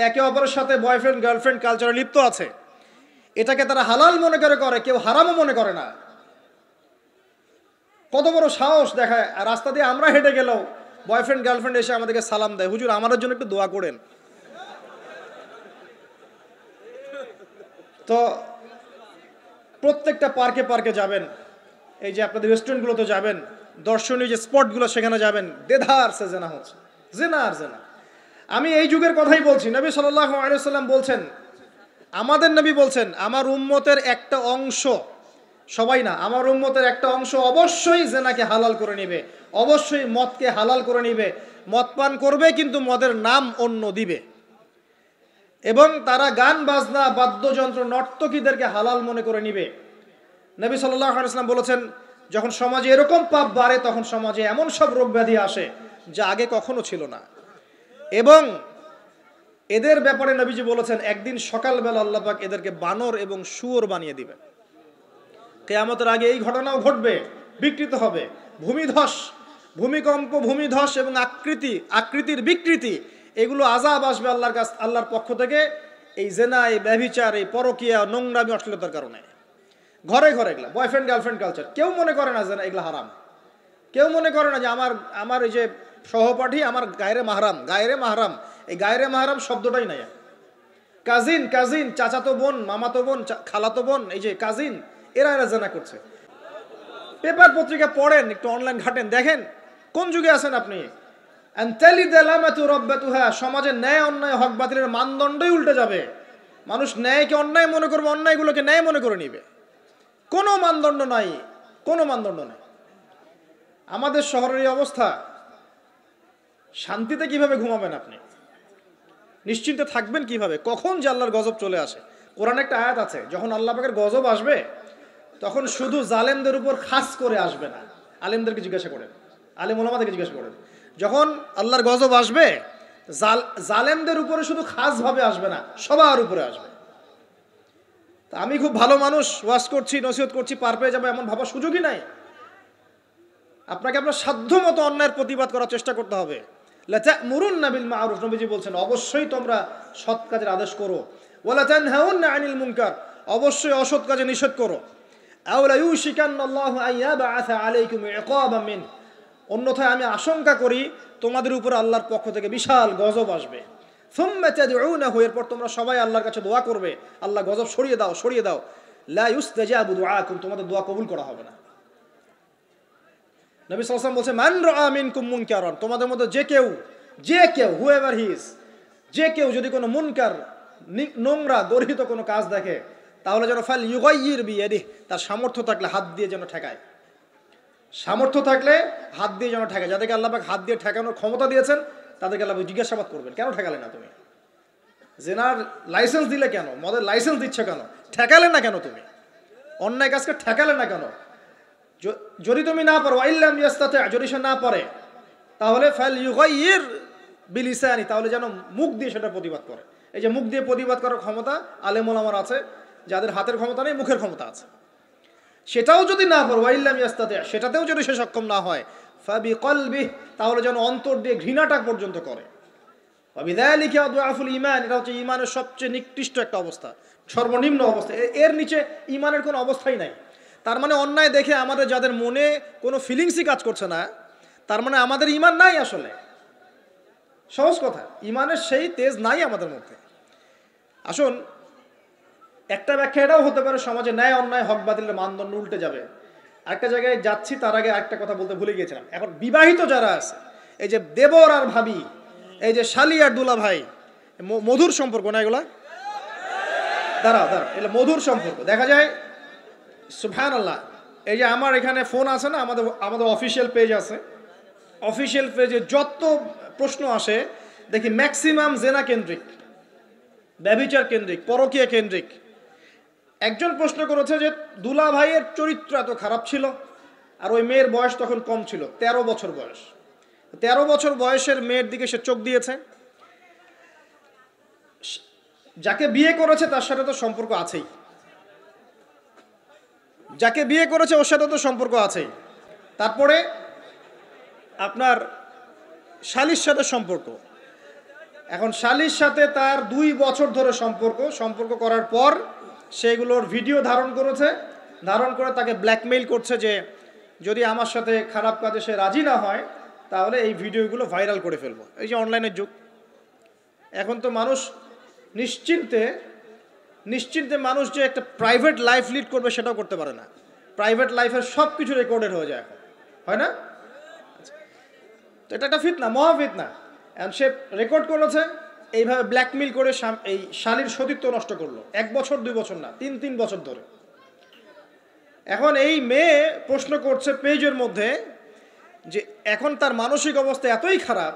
Speaker 1: একে অপরের সাথে বয়ফ্রেন্ড গার্লফ্রেন্ড কালচারে লিপ্ত আছে, এটাকে তারা হালাল মনে করে, কেউ হারামও মনে করে না। কত বড় সাহস দেখায়। আর রাস্তা দিয়ে আমরা হেঁটে গেলেও বয়ফ্রেন্ড গার্লফ্রেন্ড এসে আমাদেরকে সালাম দেয়, হুজুর আমাদের জন্য একটু দোয়া করেন। তো প্রত্যেকটা পার্কে পার্কে যাবেন, এই যে আপনাদের রেস্টুরেন্টগুলোতে যাবেন, দর্শনীয় যে স্পটগুলো সেখানে যাবেন, দেধার সে জেনা হচ্ছে, জেনা আর জেনা। আমি এই যুগের কথাই বলছি। নবী সাল্লাল্লাহু আলাইহি ওয়াসাল্লাম বলছেন, আমাদের নবী বলছেন, আমার উম্মতের একটা অংশ, সবাই না, আমার উম্মতের একটা অংশ অবশ্যই জেনাকে হালাল করে নেবে, অবশ্যই মদকে হালাল করে নেবে, মদ পান করবে কিন্তু মদের নাম অন্য দিবে, এবং তারা গান বাজনা বাদ্যযন্ত্র নর্তকীদেরকে হালাল মনে করে নিবে। নবী সাল্লাল্লাহু আলাইহি ওয়াসাল্লাম বলেছেন, যখন সমাজে এরকম পাপ বাড়ে তখন সমাজে এমন সব রোগ ব্যাধি আসে যা আগে কখনো ছিল না। এবং এদের ব্যাপারে নবীজি বলেছেন, একদিন সকালবেলা আল্লাহ পাক এদেরকে বানর এবং শুয়োর বানিয়ে দিবেন। কিয়ামতের আগে এই ঘটনাও ঘটবে, বিকৃত হবে। ভূমিধস, ভূমিকম্প, ভূমিধস এবং আকৃতির বিকৃতি, এগুলো আযাব আসবে আল্লাহর পক্ষ থেকে। এই জেনা, এই ব্যভিচার, এই পরকীয়া, নোংরামি, অশ্লীলতার কারণে ঘরে ঘরে এগুলা বয়ফ্রেন্ড গার্লফ্রেন্ড কালচার। কেউ মনে করে না যে এগুলা হারাম, কেউ মনে করে না যে আমার এই যে সহপাঠী আমার গায়রে মাহরাম। এই গায়রে মাহরাম শব্দটাই নাই। কাজিন, চাচাতো বোন, মামাতো বোন, খালাতো বোন, এই যে কাজিন, এরা জেনা করছে। পেপার পত্রিকা পড়েন, একটু অনলাইন ঘাটেন, দেখেন কোন যুগে আছেন আপনি। সমাজে ন্যায় অন্যায় হক বাতিলের মানদণ্ডই উল্টে যাবে। মানুষ ন্যায়কে অন্যায় মনে করবে, অন্যায়গুলোকে ন্যায় মনে করে নিবে। কোনো মানদণ্ড নাই, কোনো মানদণ্ড নাই। আমাদের শহরের এই অবস্থা, শান্তিতে কিভাবে ঘুমাবেন আপনি? নিশ্চিন্তে থাকবেন কিভাবে? কখন যে আল্লাহর গজব চলে আসে। কোরআনে একটা আয়াত আছে, যখন আল্লাহ পাকের গজব আসবে তখন শুধু জালেমদের উপর খাস করে আসবে না। আলেমদেরকে জিজ্ঞাসা করেন, আলেম ওলামাদেরকে জিজ্ঞাসা করেন, যখন আল্লাহর গজব আসবে জালেমদের উপরে শুধু খাসভাবে আসবে না, সবার উপরে আসবে। তা আমি খুব ভালো মানুষ, ওয়াজ করছি, নসিহত করছি, পার পেয়ে যাবো এমন ভাবার সুযোগই নাই। আপনাকে আপনার সাধ্য মতো অন্যায়ের প্রতিবাদ করার চেষ্টা করতে হবে। লা তা'মুরুন্না বিল মা'রুফ, নবীজি বলছেন, অবশ্যই তোমরা সৎ কাজের আদেশ করো। ওয়া লা তানহাউন্না আনিল মুনকার, অবশ্যই অসৎ কাজে নিষেধ করো। আও লা ইউশিকান্নাল্লাহু আন ইয়াবআসা আলাইকুম ইকাবাম মিন, অন্যথায় আমি আশঙ্কা করি তোমাদের উপর আল্লাহর পক্ষ থেকে বিশাল গজব আসবে। সুম্মা তাদউনাহু, এরপর তোমরা সবাই আল্লাহর কাছে দোয়া করবে, আল্লাহ গজব সরিয়ে দাও। লা ইউস্তাজাবু দুআকুম, তোমাদের দোয়া কবুল করা হবে না। নবী সাল্লাল্লাহু আলাইহি ওয়াসাল্লাম বলেন, মান রাআ মিনকুম মুনকারান, তোমাদের মধ্যে যে কেউ হুএভার হি ইজ, যে কেউ যদি কোনো মুনকার, নোংরা গর্হিত কোনো কাজ দেখে, তাহলে যেন ফাল ইউগাইয়ির বিয়াদিহি, তার সামর্থ্য থাকলে হাত দিয়ে যেন ঠেকায়। সামর্থ্য থাকলে হাত দিয়ে যেন ঠেকায়। যাদেরকে আল্লাহ পাক হাত দিয়ে ঠেকানোর ক্ষমতা দিয়েছেন তাদেরকে আল্লাহ জিজ্ঞাসাবাদ করবেন, কেন ঠেকালে না তুমি? জেনার লাইসেন্স দিলে কেন? মদের লাইসেন্স দিচ্ছ কেন? ঠেকালে না কেন তুমি? অন্যায় কাজকে ঠেকালে না কেন? যদি তুমি না পারো, আইল্লাম ইয়াস্তাতি, যদি সে না পারে, তাহলে ফাল ইউগাইয়ির বিলিসানি, তাহলে যেন মুখ দিয়ে সেটা প্রতিবাদ করে। এই যে মুখ দিয়ে প্রতিবাদ করার ক্ষমতা আলেম ওলামার আছে, যাদের হাতের ক্ষমতা নেই, মুখের ক্ষমতা আছে। সেটাও যদি না পারো, আইল্লাম ইয়াস্তাতি, সেটাতেও যদি সে সক্ষম না হয়, ফাবিকলবিহি, তাহলে যেন অন্তর দিয়ে ঘৃণাটা পর্যন্ত করে। ওয়াবিযালিকা আদওয়াফুল ঈমান, এটা হচ্ছে ঈমানের সবচেয়ে নিকৃষ্ট একটা অবস্থা, সর্বনিম্ন অবস্থা। এর নিচে ঈমানের কোনো অবস্থাই নাই। তার মানে অন্যায় দেখে আমাদের যাদের মনে কোনো ফিলিংসই কাজ করছে না, তার মানে আমাদের ঈমান নাই আসলে। সহজ কথা, ঈমানের সেই তেজ নাই আমাদের মধ্যে। আসুন, একটা ব্যাখ্যা এটাও হতে পারে, সমাজে ন্যায় অন্যায় হক বাতিলের মানদণ্ড উল্টে যাবে। একটা জায়গায় যাচ্ছি, তার আগে একটা কথা বলতে ভুলে গিয়েছিলাম। এখন বিবাহিত যারা আছে, এই যে দেবর আর ভাবি, এই যে শালি আর দুলা ভাই, মধুর সম্পর্ক না এগুলা? দাঁড়াও, এগুলো মধুর সম্পর্ক। দেখা যায় সুবহানাল্লাহ, এই যে আমার এখানে ফোন আছে না, আমাদের আমাদের অফিসিয়াল পেজ আছে, অফিসিয়াল পেজে যত প্রশ্ন আসে দেখি ম্যাক্সিমাম জেনা কেন্দ্রিক, ব্যভিচার কেন্দ্রিক, পরকীয়া কেন্দ্রিক। একজন প্রশ্ন করেছে যে দুলা ভাইয়ের চরিত্র এত খারাপ ছিল, আর ওই মেয়ের বয়স তখন কম ছিল, 13 বছর বয়স। 13 বছর বয়সের মেয়ের দিকে সে চোখ দিয়েছে। যাকে বিয়ে করেছে তার সাথে তো সম্পর্ক আছেই, যাকে বিয়ে করেছে ওর সাথে তো সম্পর্ক আছেই। তারপরে আপনার শালির সাথে সম্পর্ক। এখন শালির সাথে তার 2 বছর ধরে সম্পর্ক করার পর সেগুলোর ভিডিও ধারণ করেছে, ধারণ করে তাকে ব্ল্যাকমেইল করছে যে যদি আমার সাথে খারাপ কাজে সে রাজি না হয় তাহলে এই ভিডিওগুলো ভাইরাল করে ফেলবো। এই যে অনলাইনের যুগ, এখন তো মানুষ নিশ্চিন্তে মানুষ যে একটা প্রাইভেট লাইফ লিড করবে সেটাও করতে পারে না। প্রাইভেট লাইফের সব কিছু রেকর্ডেড হয়ে যায় এখন, হয় না? তো এটা একটা ফিতনা, মহা ফিতনা। এখন সে রেকর্ড করেছে, এইভাবে ব্ল্যাকমেইল করে এই শালীর সতীত্ব নষ্ট করলো। 1 বছর 2 বছর না, 3 বছর ধরে। এখন এই মেয়ে প্রশ্ন করছে পেজের মধ্যে যে এখন তার মানসিক অবস্থা এতই খারাপ,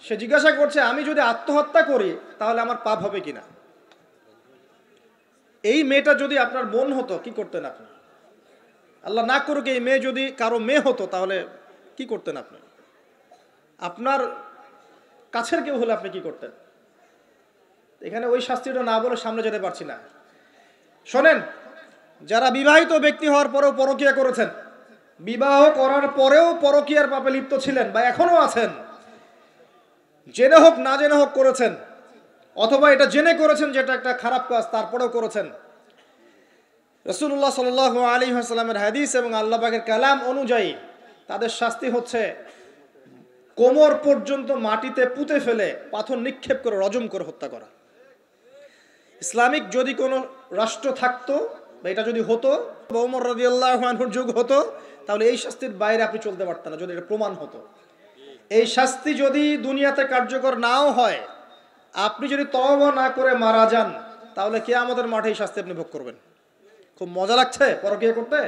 Speaker 1: সে জিজ্ঞাসা করছে আমি যদি আত্মহত্যা করি তাহলে আমার পাপ হবে কিনা। এই মেয়েটা যদি আপনার বোন হতো কি করতেন আপনি? আল্লাহ না করুক এই মেয়ে যদি কারো মেয়ে হতো তাহলে কি করতেন আপনি? আপনার কাছের কেউ হলে আপনি কি করতেন? এখানে ওই শাস্তিটা না বলে সামনে যেতে পারছি না। শোনেন, যারা বিবাহিত ব্যক্তি হওয়ার পরেও পরকীয়া করেছেন, বিবাহ করার পরেও পরকীয়ার পাপে লিপ্ত ছিলেন বা এখনো আছেন, জেনে হোক না জেনে হোক করেছেন, অথবা এটা জেনে করেছেন যেটা একটা খারাপ কাজ তারপরেও করেছেন, রাসূলুল্লাহ সাল্লাল্লাহু আলাইহি ওয়াসাল্লামের হাদিস এবং আল্লাহ পাকের কালাম অনুযায়ী তাদের শাস্তি হচ্ছে কোমর পর্যন্ত মাটিতে পুঁতে ফেলে পাথর নিক্ষেপ করে রজম করে হত্যা করা। ইসলামিক যদি কোনো রাষ্ট্র থাকতো বা এটা যদি হতো, ওমর রাদিয়াল্লাহু আনহুর যুগ হতো, তাহলে এই শাস্তির বাইরে আপনি চলতে পারতেন না যদি এটা প্রমাণ হতো। এই শাস্তি যদি দুনিয়াতে কার্যকর নাও হয়, আপনি যদি তওবা না করে মারা যান তাহলে কিয়ামতের মাঠে এই শাস্তি আপনি ভোগ করবেন। খুব মজা লাগছে পরকীয়া করতে।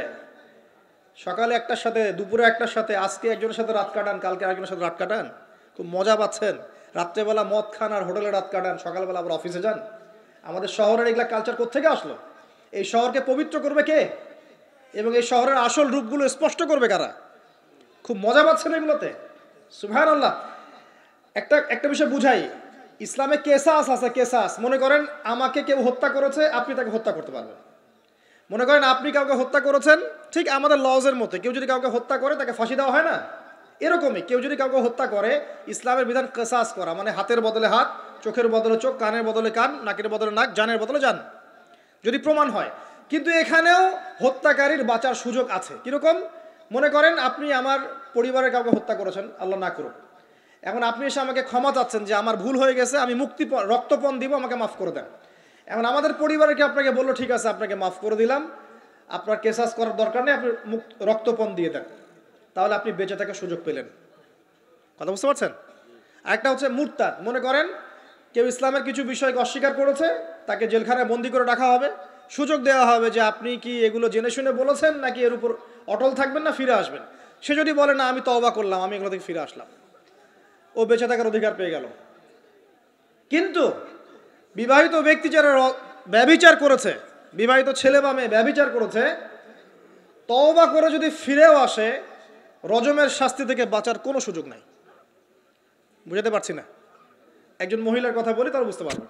Speaker 1: সকালে একটার সাথে, দুপুরে একটার সাথে, আজকে একজনের সাথে রাত কাটান, কালকে আরেকজনের সাথে রাত কাটান, খুব মজা পাচ্ছেন। রাত্রেবেলা মদ খান আর হোটেলে রাত কাটান, সকালবেলা আবার অফিসে যান। আমাদের শহরের এগুলা কালচার কোত্থেকে আসলো? এই শহরকে পবিত্র করবে কে এবং এই শহরের আসল রূপগুলো স্পষ্ট করবে কারা? খুব মজা পাচ্ছেন এগুলোতে। সুবহানাল্লাহ। একটা বিষয় বুঝাই, ইসলামে কেসাস আছে, কেসাস। মনে করেন আমাকে কেউ হত্যা করেছে, আপনি তাকে হত্যা করতে পারবেন। মনে করেন আপনি কাউকে হত্যা করেছেন, ঠিক আমাদের লজের মতো কেউ যদি কাউকে হত্যা করে তাকে ফাঁসি দেওয়া হয় না, এরকমই কেউ যদি কাউকে হত্যা করে ইসলামের বিধান কেসাস করা, মানে হাতের বদলে হাত, চোখের বদলে চোখ, কানের বদলে কান, নাকের বদলে নাক, জানের বদলে জান, যদি প্রমাণ হয়। কিন্তু এখানেও হত্যাকারীর বাঁচার সুযোগ আছে। কিরকম? মনে করেন আপনি আমার পরিবারের কাউকে হত্যা করেছেন, আল্লাহ না করুক। এখন আপনি এসে আমাকে ক্ষমা চাচ্ছেন যে আমার ভুল হয়ে গেছে, আমি রক্তপণ দিব, আমাকে মাফ করে দেন। এখন আমাদের পরিবারে কি আপনাকে বললো ঠিক আছে আপনাকে মাফ করে দিলাম, আপনার কেসাস করার দরকার নেই, আপনি রক্তপণ দিয়ে দেন, তাহলে আপনি বেঁচে থাকার সুযোগ পেলেন। কথা বুঝতে পারছেন? আরেকটা হচ্ছে মুরতাদ। মনে করেন কেউ ইসলামের কিছু বিষয়কে অস্বীকার করেছে, তাকে জেলখানায় বন্দি করে রাখা হবে, সুযোগ দেওয়া হবে যে আপনি কি এগুলো জেনে শুনে বলেছেন নাকি এর উপর অটল থাকবেন না ফিরে আসবেন। সে যদি বলে না আমি তওবা করলাম, আমি এগুলো থেকে ফিরে আসলাম, ও বেঁচে থাকার অধিকার পেয়ে গেল। কিন্তু বিবাহিত ব্যক্তি যারা ব্যভিচার করেছে, বিবাহিত ছেলে বা মেয়ে ব্যভিচার করেছে, তওবা করে যদি ফিরেও আসে, রজমের শাস্তি থেকে বাঁচার কোনো সুযোগ নাই। বুঝাতে পারছি না? একজন মহিলার কথা বলি তারা বুঝতে পারবেন।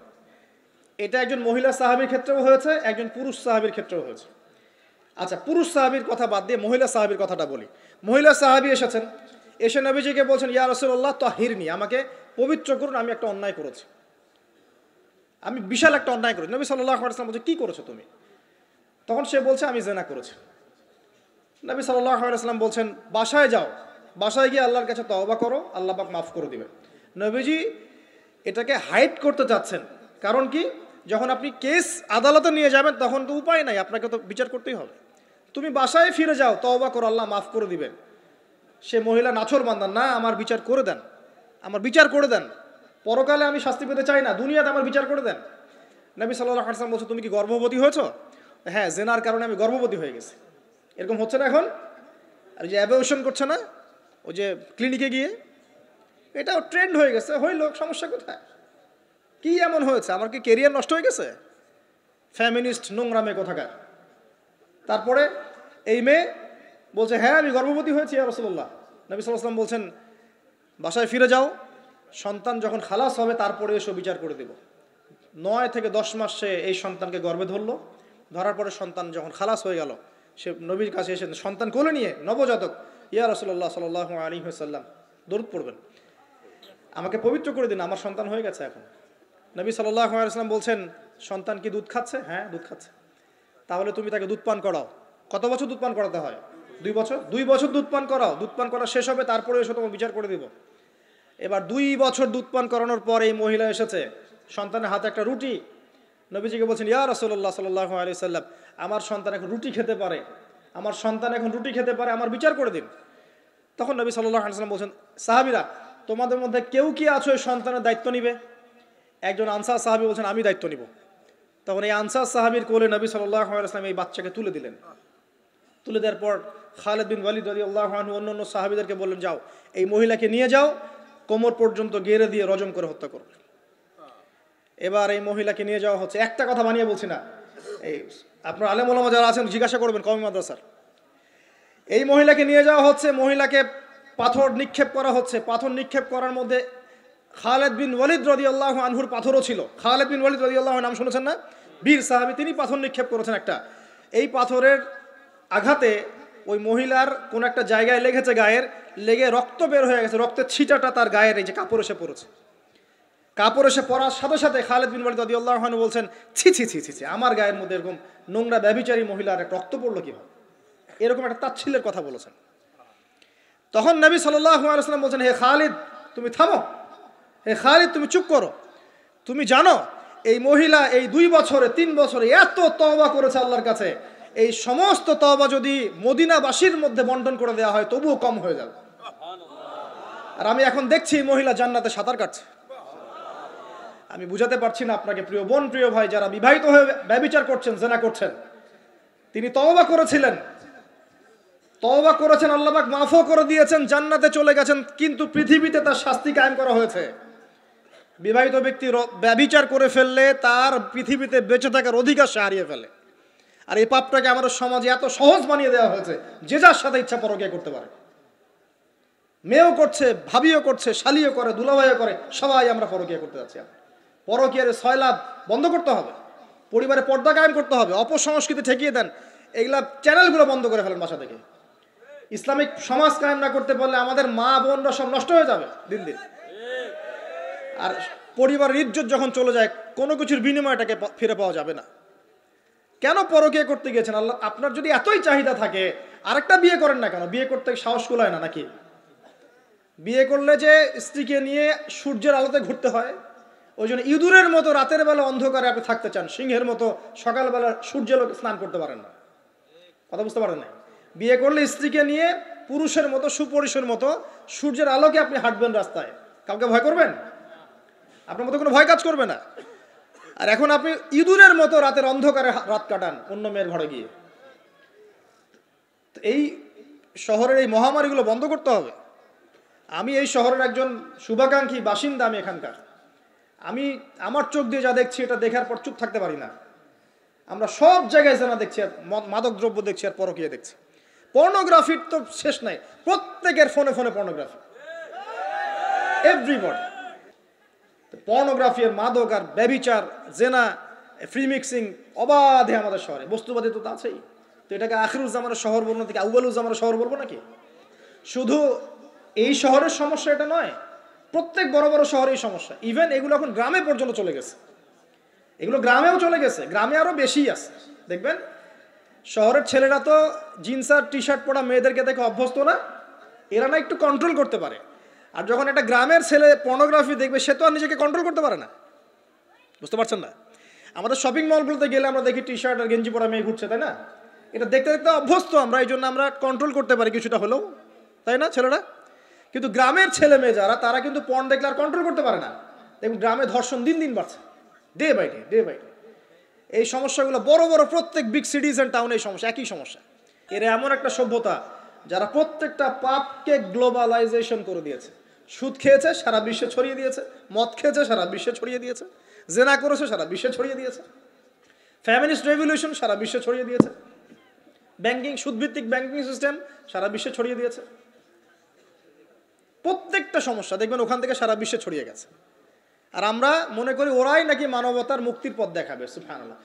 Speaker 1: এটা একজন মহিলা সাহাবীর ক্ষেত্রেও হয়েছে, একজন পুরুষ সাহাবীর ক্ষেত্রেও হয়েছে। আচ্ছা, পুরুষ সাহাবীর কথা বাদ দিয়ে মহিলা সাহাবীর কথাটা বলি। মহিলা সাহাবী এসেছেন, এসে নবীজিকে বলছেন ইয়া রাসূলুল্লাহ তাহিরনি, আমাকে পবিত্র করুন, আমি একটা অন্যায় করেছি, আমি বিশাল একটা অন্যায় করেছি। নবী সাল্লাল্লাহু আলাইহি ওয়াসাল্লাম বলছে কি করেছো তুমি? তখন সে বলছে আমি জিনা করেছি। নবী সাল্লাল্লাহু আলাইহি ওয়াসাল্লাম বলছেন বাসায় যাও, বাসায় গিয়ে আল্লাহর কাছে তওবা করো, আল্লাহ পাক মাফ করে দিবেন। নবীজি এটাকে হাইড করতে চাচ্ছেন, কারণ কি যখন আপনি কেস আদালতে নিয়ে যাবেন তখন তো উপায় নাই, আপনাকে তো বিচার করতেই হবে। তুমি বাসায় ফিরে যাও, তওবা করো, আল্লাহ মাফ করে দিবেন। সে মহিলা নাছোড়বান্দা, না আমার বিচার করে দেন, আমার বিচার করে দেন, পরকালে আমি শাস্তি পেতে চাই না, দুনিয়াতে আমার বিচার করে দেন। নবী সাল্লাল্লাহু আলাইহি ওয়াসাল্লাম বলছে তুমি কি গর্ভবতী হয়েছো? হ্যাঁ, জেনার কারণে আমি গর্ভবতী হয়ে গেছি। এরকম হচ্ছে না এখন? আর যে অ্যাবর্শন করছে না ওই যে ক্লিনিকে গিয়ে, এটাও ট্রেন্ড হয়ে গেছে। হইল, সমস্যা কোথায়? কি এমন হয়েছে? আমার কি কেরিয়ার নষ্ট হয়ে গেছে? ফ্যামিনিস্ট নোংরা মেয়ে কোথাকার। তারপরে এই মেয়ে বলছে হ্যাঁ আমি গর্ভবতী হয়েছি ইয়া রাসূলুল্লাহ। নবী সাল্লাল্লাহু আলাইহি ওয়াসাল্লাম বলছেন বাসায় ফিরে যাও, সন্তান যখন খালাস হবে তারপরে এসো বিচার করে দেব। 9 থেকে 10 মাস সে এই সন্তানকে গর্ভে ধরলো। ধরার পরে সন্তান যখন খালাস হয়ে গেল, সে নবীর কাছে এসে সন্তান কোলে নিয়ে নবজাতক, ইয়া রাসূলুল্লাহ সাল্লাল্লাহু আলাইহি ওয়াসাল্লাম দরুদ পড়বেন, আমাকে পবিত্র করে দিন, আমার সন্তান হয়ে গেছে এখন। নবী সাল্লাল্লাহু আলাইহি ওয়াসাল্লাম বলছেন সন্তান কি দুধ খাচ্ছে? হ্যাঁ দুধ খাচ্ছে। তাহলে তুমি তাকে দুধ পান করাও। কত বছর দুধ পান করাতে হয়? 2 বছর। 2 বছর দুধ পান করাও, দুধ পান করা শেষ হবে তারপরে এসে তোমার বিচার করে দিব। এবার 2 বছর দুধ পান করানোর পর এই মহিলা এসেছে, সন্তানের হাতে একটা রুটি। নবীজিকে বলছেন ইয়া রাসূলুল্লাহ সাল্লাল্লাহু আলাইহি ওয়াসাল্লাম, আমার সন্তান এখন রুটি খেতে পারে, আমার সন্তান এখন রুটি খেতে পারে, আমার বিচার করে দিন। তখন নবী সাল্লাল্লাহু আলাইহি ওয়াসাল্লাম বলছেন সাহাবীরা, তোমাদের মধ্যে কেউ কি আছো এই সন্তানের দায়িত্ব নিবে? একজন আনসার সাহাবী বলছেন আমি দায়িত্ব নিব। তখন এই আনসার সাহাবীর কোলে নবী সাল্লাল্লাহু আলাইহি ওয়াসাল্লাম এই বাচ্চাকে তুলে দিলেন। তুলে দেওয়ার পর খালিদ বিন ওয়ালিদ রাদিয়াল্লাহু আনহু অন্যান্য সাহাবীদেরকে বললেন যাও এই মহিলাকে নিয়ে যাও, কোমর পর্যন্ত গেড়ে দিয়ে রজম করে হত্যা করো। এবার এই মহিলাকে নিয়ে যাওয়া হচ্ছে, একটা কথা বানিয়ে বলছি না, এই আপনার আলেম ওলামা যারা আছেন জিজ্ঞাসা করবেন কওমি মাদ্রাসার। এই মহিলাকে নিয়ে যাওয়া হচ্ছে, মহিলাকে পাথর নিক্ষেপ করা হচ্ছে। পাথর নিক্ষেপ করার মধ্যে খালিদ বিন ওয়ালিদ রাদিয়াল্লাহু আনহুর পাথরও ছিল। খালিদ বিন ওয়ালিদ রাদিয়াল্লাহু নাম শুনেছেন না? বীর সাহাবী, তিনি পাথর নিক্ষেপ করেছেন একটা। এই পাথরের আঘাতে ওই মহিলার কোন একটা জায়গায় লেগেছে, গায়ের লেগে রক্ত বের হয়ে গেছে, রক্তের ছিটাটা তার গায়ের এই যে কাপড় এসে পড়েছে। কাপড় এসে পড়ার সাথে সাথে খালিদ বিন ওয়ালিদ রাদিয়াল্লাহু আনহু বলছেন ছি ছি ছি ছি ছি, আমার গায়ের মধ্যে এরকম নোংরা ব্যভিচারী মহিলার একটা রক্ত পড়লো কিভাবে? এরকম একটা তাচ্ছিল্যের কথা বলেছেন। তখন নবী সাল্লাল্লাহু আলাইহি ওয়াসাল্লাম বলছেন হে খালিদ তুমি থামো, হে খালিদ তুমি চুপ করো। তুমি জানো এই মহিলা এই 2 বছরে 3 বছরে এত তওবা করেছে আল্লাহর কাছে, এই সমস্ত তওবা যদি মদিনাবাসীর মধ্যে বন্টন করে দেওয়া হয় তবুও কম হয়ে যাবে। আর আমি এখন দেখছি এই মহিলা জান্নাতে সাঁতার কাটছে। আমি বুঝাতে পারছি না আপনাকে প্রিয় বোন, প্রিয় ভাই, যারা বিবাহিত হয়ে ব্যভিচার করছেন, জিনা করছেন, তিনি তওবা করেছিলেন, তওবা করেছেন, আল্লাহ পাক মাফও করে দিয়েছেন, জান্নাতে চলে গেছেন, কিন্তু পৃথিবীতে তার শাস্তি কায়েম করা হয়েছে। বিবাহিত ব্যক্তি ব্যভিচার করে ফেললে তার পৃথিবীতে বেঁচে থাকার অধিকার সে হারিয়ে ফেলে। আর এই পাপটাকে আমাদের সমাজে এত সহজ বানিয়ে দেওয়া হয়েছে, যে যার সাথে ইচ্ছা পরকীয়া করতে পারে। মেয়েও করছে, ভাবিও করছে, শালিও করে, দুলাভাইও করে, সবাই আমরা পরকীয়া করতে যাচ্ছি। পরকীয়ার সয়লাভ বন্ধ করতে হবে, পরিবারে পর্দা কায়েম করতে হবে, অপসংস্কৃতি ঠেকিয়ে দেন, এগুলা চ্যানেলগুলো বন্ধ করে ফেলেন বাসা থেকে। ইসলামিক সমাজ কায়েম না করতে পারলে আমাদের মা বোনরা সব নষ্ট হয়ে যাবে দিন দিন। আর পরিবারের ইজ্জত যখন চলে যায়, কোনো কিছুর বিনিময়টাকে ফিরে পাওয়া যাবে না। কেন পরকীয়া করতে গিয়েছেন? আল্লাহ, আপনার যদি এতই চাহিদা থাকে আরেকটা বিয়ে করেন না কেন? বিয়ে করতে সাহস কুলায় না নাকি? বিয়ে করলে যে স্ত্রীকে নিয়ে সূর্যের আলোতে ঘুরতে হয়, ওই জন্য ইঁদুরের মতো রাতের বেলা অন্ধকারে আপনি থাকতে চান, সিংহের মতো সকালবেলা সূর্যের আলোকে স্নান করতে পারেন না। কথা বুঝতে পারেন না? বিয়ে করলে স্ত্রীকে নিয়ে পুরুষের মতো, সুপুরুষের মতো সূর্যের আলোকে আপনি হাঁটবেন রাস্তায়, কাউকে ভয় করবেন? আপনার মতো কোনো ভয় কাজ করবে না। আর এখন আপনি ইঁদুরের মতো রাতের অন্ধকারে রাত কাটান অন্য মেয়ের ঘরে গিয়ে। এই শহরের এই মহামারীগুলো বন্ধ করতে হবে। আমি এই শহরের একজন শুভাকাঙ্ক্ষী বাসিন্দা, আমি এখানকার, আমি আমার চোখ দিয়ে যা দেখছি এটা দেখার পর চুপ থাকতে পারি না। আমরা সব জায়গায় জানা দেখছি, আর মাদক দ্রব্য দেখছি, আর পরকীয়া দেখছি। পর্নোগ্রাফির তো শেষ নাই, প্রত্যেকের ফোনে ফোনে পর্নোগ্রাফি, এভরিবডি। পর্নোগ্রাফি আর মাদক আর ব্যভিচার, জেনা, ফ্রি মিক্সিং অবাধে আমাদের শহরে। বস্তুবাদী তো আছেই। তো এটাকে আখিরুজ্জামানের শহর বলবো নাকি আউয়ালুজ্জামানের শহর বলবো নাকি? শুধু এই শহরের সমস্যা এটা নয়, প্রত্যেক বড় বড় শহরেই সমস্যা। ইভেন এগুলো এখন গ্রামে পর্যন্ত চলে গেছে, এগুলো গ্রামেও চলে গেছে, গ্রামে আরো বেশি আছে। দেখবেন শহরের ছেলেরা তো জিন্স আর টি শার্ট পরা মেয়েদেরকে দেখে অভ্যস্ত না, এরা না একটু কন্ট্রোল করতে পারে। আর যখন একটা গ্রামের ছেলে পর্নোগ্রাফি দেখবে, সে তো আর নিজেকে কন্ট্রোল করতে পারে না। বুঝতে পারছেন না? আমাদের শপিং মলগুলোতে গেলে আমরা দেখি টি শার্ট আর গেঞ্জি পরা মেয়ে ঘুরছে, তাই না? এটা দেখতে দেখতে অভ্যস্ত আমরা, এই জন্য আমরা কন্ট্রোল করতে পারি কিছুটা হলেও, তাই না ছেলেরা? কিন্তু গ্রামের ছেলে মেয়ে যারা, তারা কিন্তু পর্ন দেখলে আর কন্ট্রোল করতে পারে না। দেখুন গ্রামে ধর্ষণ দিন দিন বাড়ছে, day by day, day by day. এই সমস্যাগুলো বড় বড় প্রত্যেক বিগ সিটিজ অ্যান্ড টাউনে এই সমস্যা, একই সমস্যা। এরা এমন একটা সভ্যতা যারা প্রত্যেকটা পাপকে গ্লোবালাইজেশন করে দিয়েছে। সুদ খেয়েছে, সারা বিশ্বে ছড়িয়ে দিয়েছে। মদ খেয়েছে, সারা বিশ্বে ছড়িয়ে দিয়েছে। জেনা করেছে, সারা বিশ্বে ছড়িয়ে দিয়েছে। ফ্যামিলিস্ট রেভলিউশন সারা বিশ্বে ছড়িয়ে দিয়েছে। ব্যাংকিং, সুদভিত্তিক ব্যাংকিং সিস্টেম সারা বিশ্বে ছড়িয়ে দিয়েছে। প্রত্যেকটা সমস্যা দেখবেন ওখান থেকে সারা বিশ্বে ছড়িয়ে গেছে। আর আমরা মনে করি ওরাই নাকি মানবতার মুক্তির পথ দেখাবে। সুবহানাল্লাহ।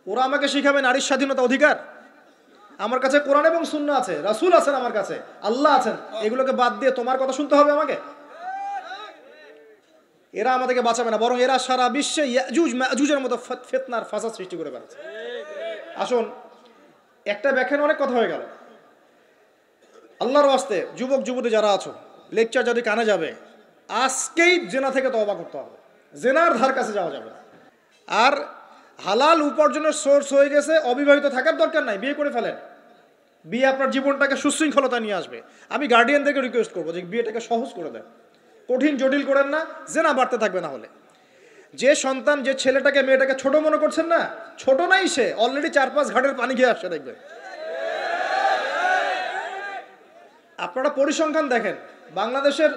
Speaker 1: ওরা আমাকে শিখাবে নারীর স্বাধীনতা, অধিকার। আমার কাছে কোরআন এবং সুন্নাহ আছে, রাসূল আছেন, আমার কাছে আল্লাহ আছেন। এগুলোকে বাদ দিয়ে তোমার কথা শুনতে হবে আমাকে? এরা আমাদেরকে বাঁচাবে না, বরং এরা সারা বিশ্বে ইয়াজুজ মাজুজের মতো ফিতনার ফাসাদ সৃষ্টি করে বেড়াচ্ছে। আসুন, একটা ব্যাখ্যায় অনেক কথা হয়ে গেল। আল্লাহর ওয়াস্তে যুবক যুবতী যারা আছো, লেকচার যদি কানে যাবে, আজকেই জেনা থেকে তওবা করতে হবে। জেনার ধার কাছে যাওয়া যাবে না। আর হালাল উপার্জনের সোর্স হয়ে গেছে, অবিবাহিত থাকার দরকার নাই, বিয়ে করে ফেলেন। বিয়ে আপনার জীবনটাকে সুশৃঙ্খলতা নিয়ে আসবে। আমি গার্ডিয়ানদেরকে রিকোয়েস্ট করবো যে বিয়েটাকে সহজ করে দেন, কঠিন জটিল করেন না, জেনা বাড়তে থাকবে। না হলে যে সন্তান, যে ছেলেটাকে মেয়েটাকে ছোট মনে করছেন না, ছোট নাই, সে অলরেডি 4-5 ঘাটের পানি খেয়ে আসছে দেখবেন। আপনারা পরিসংখ্যান দেখেন, বাংলাদেশের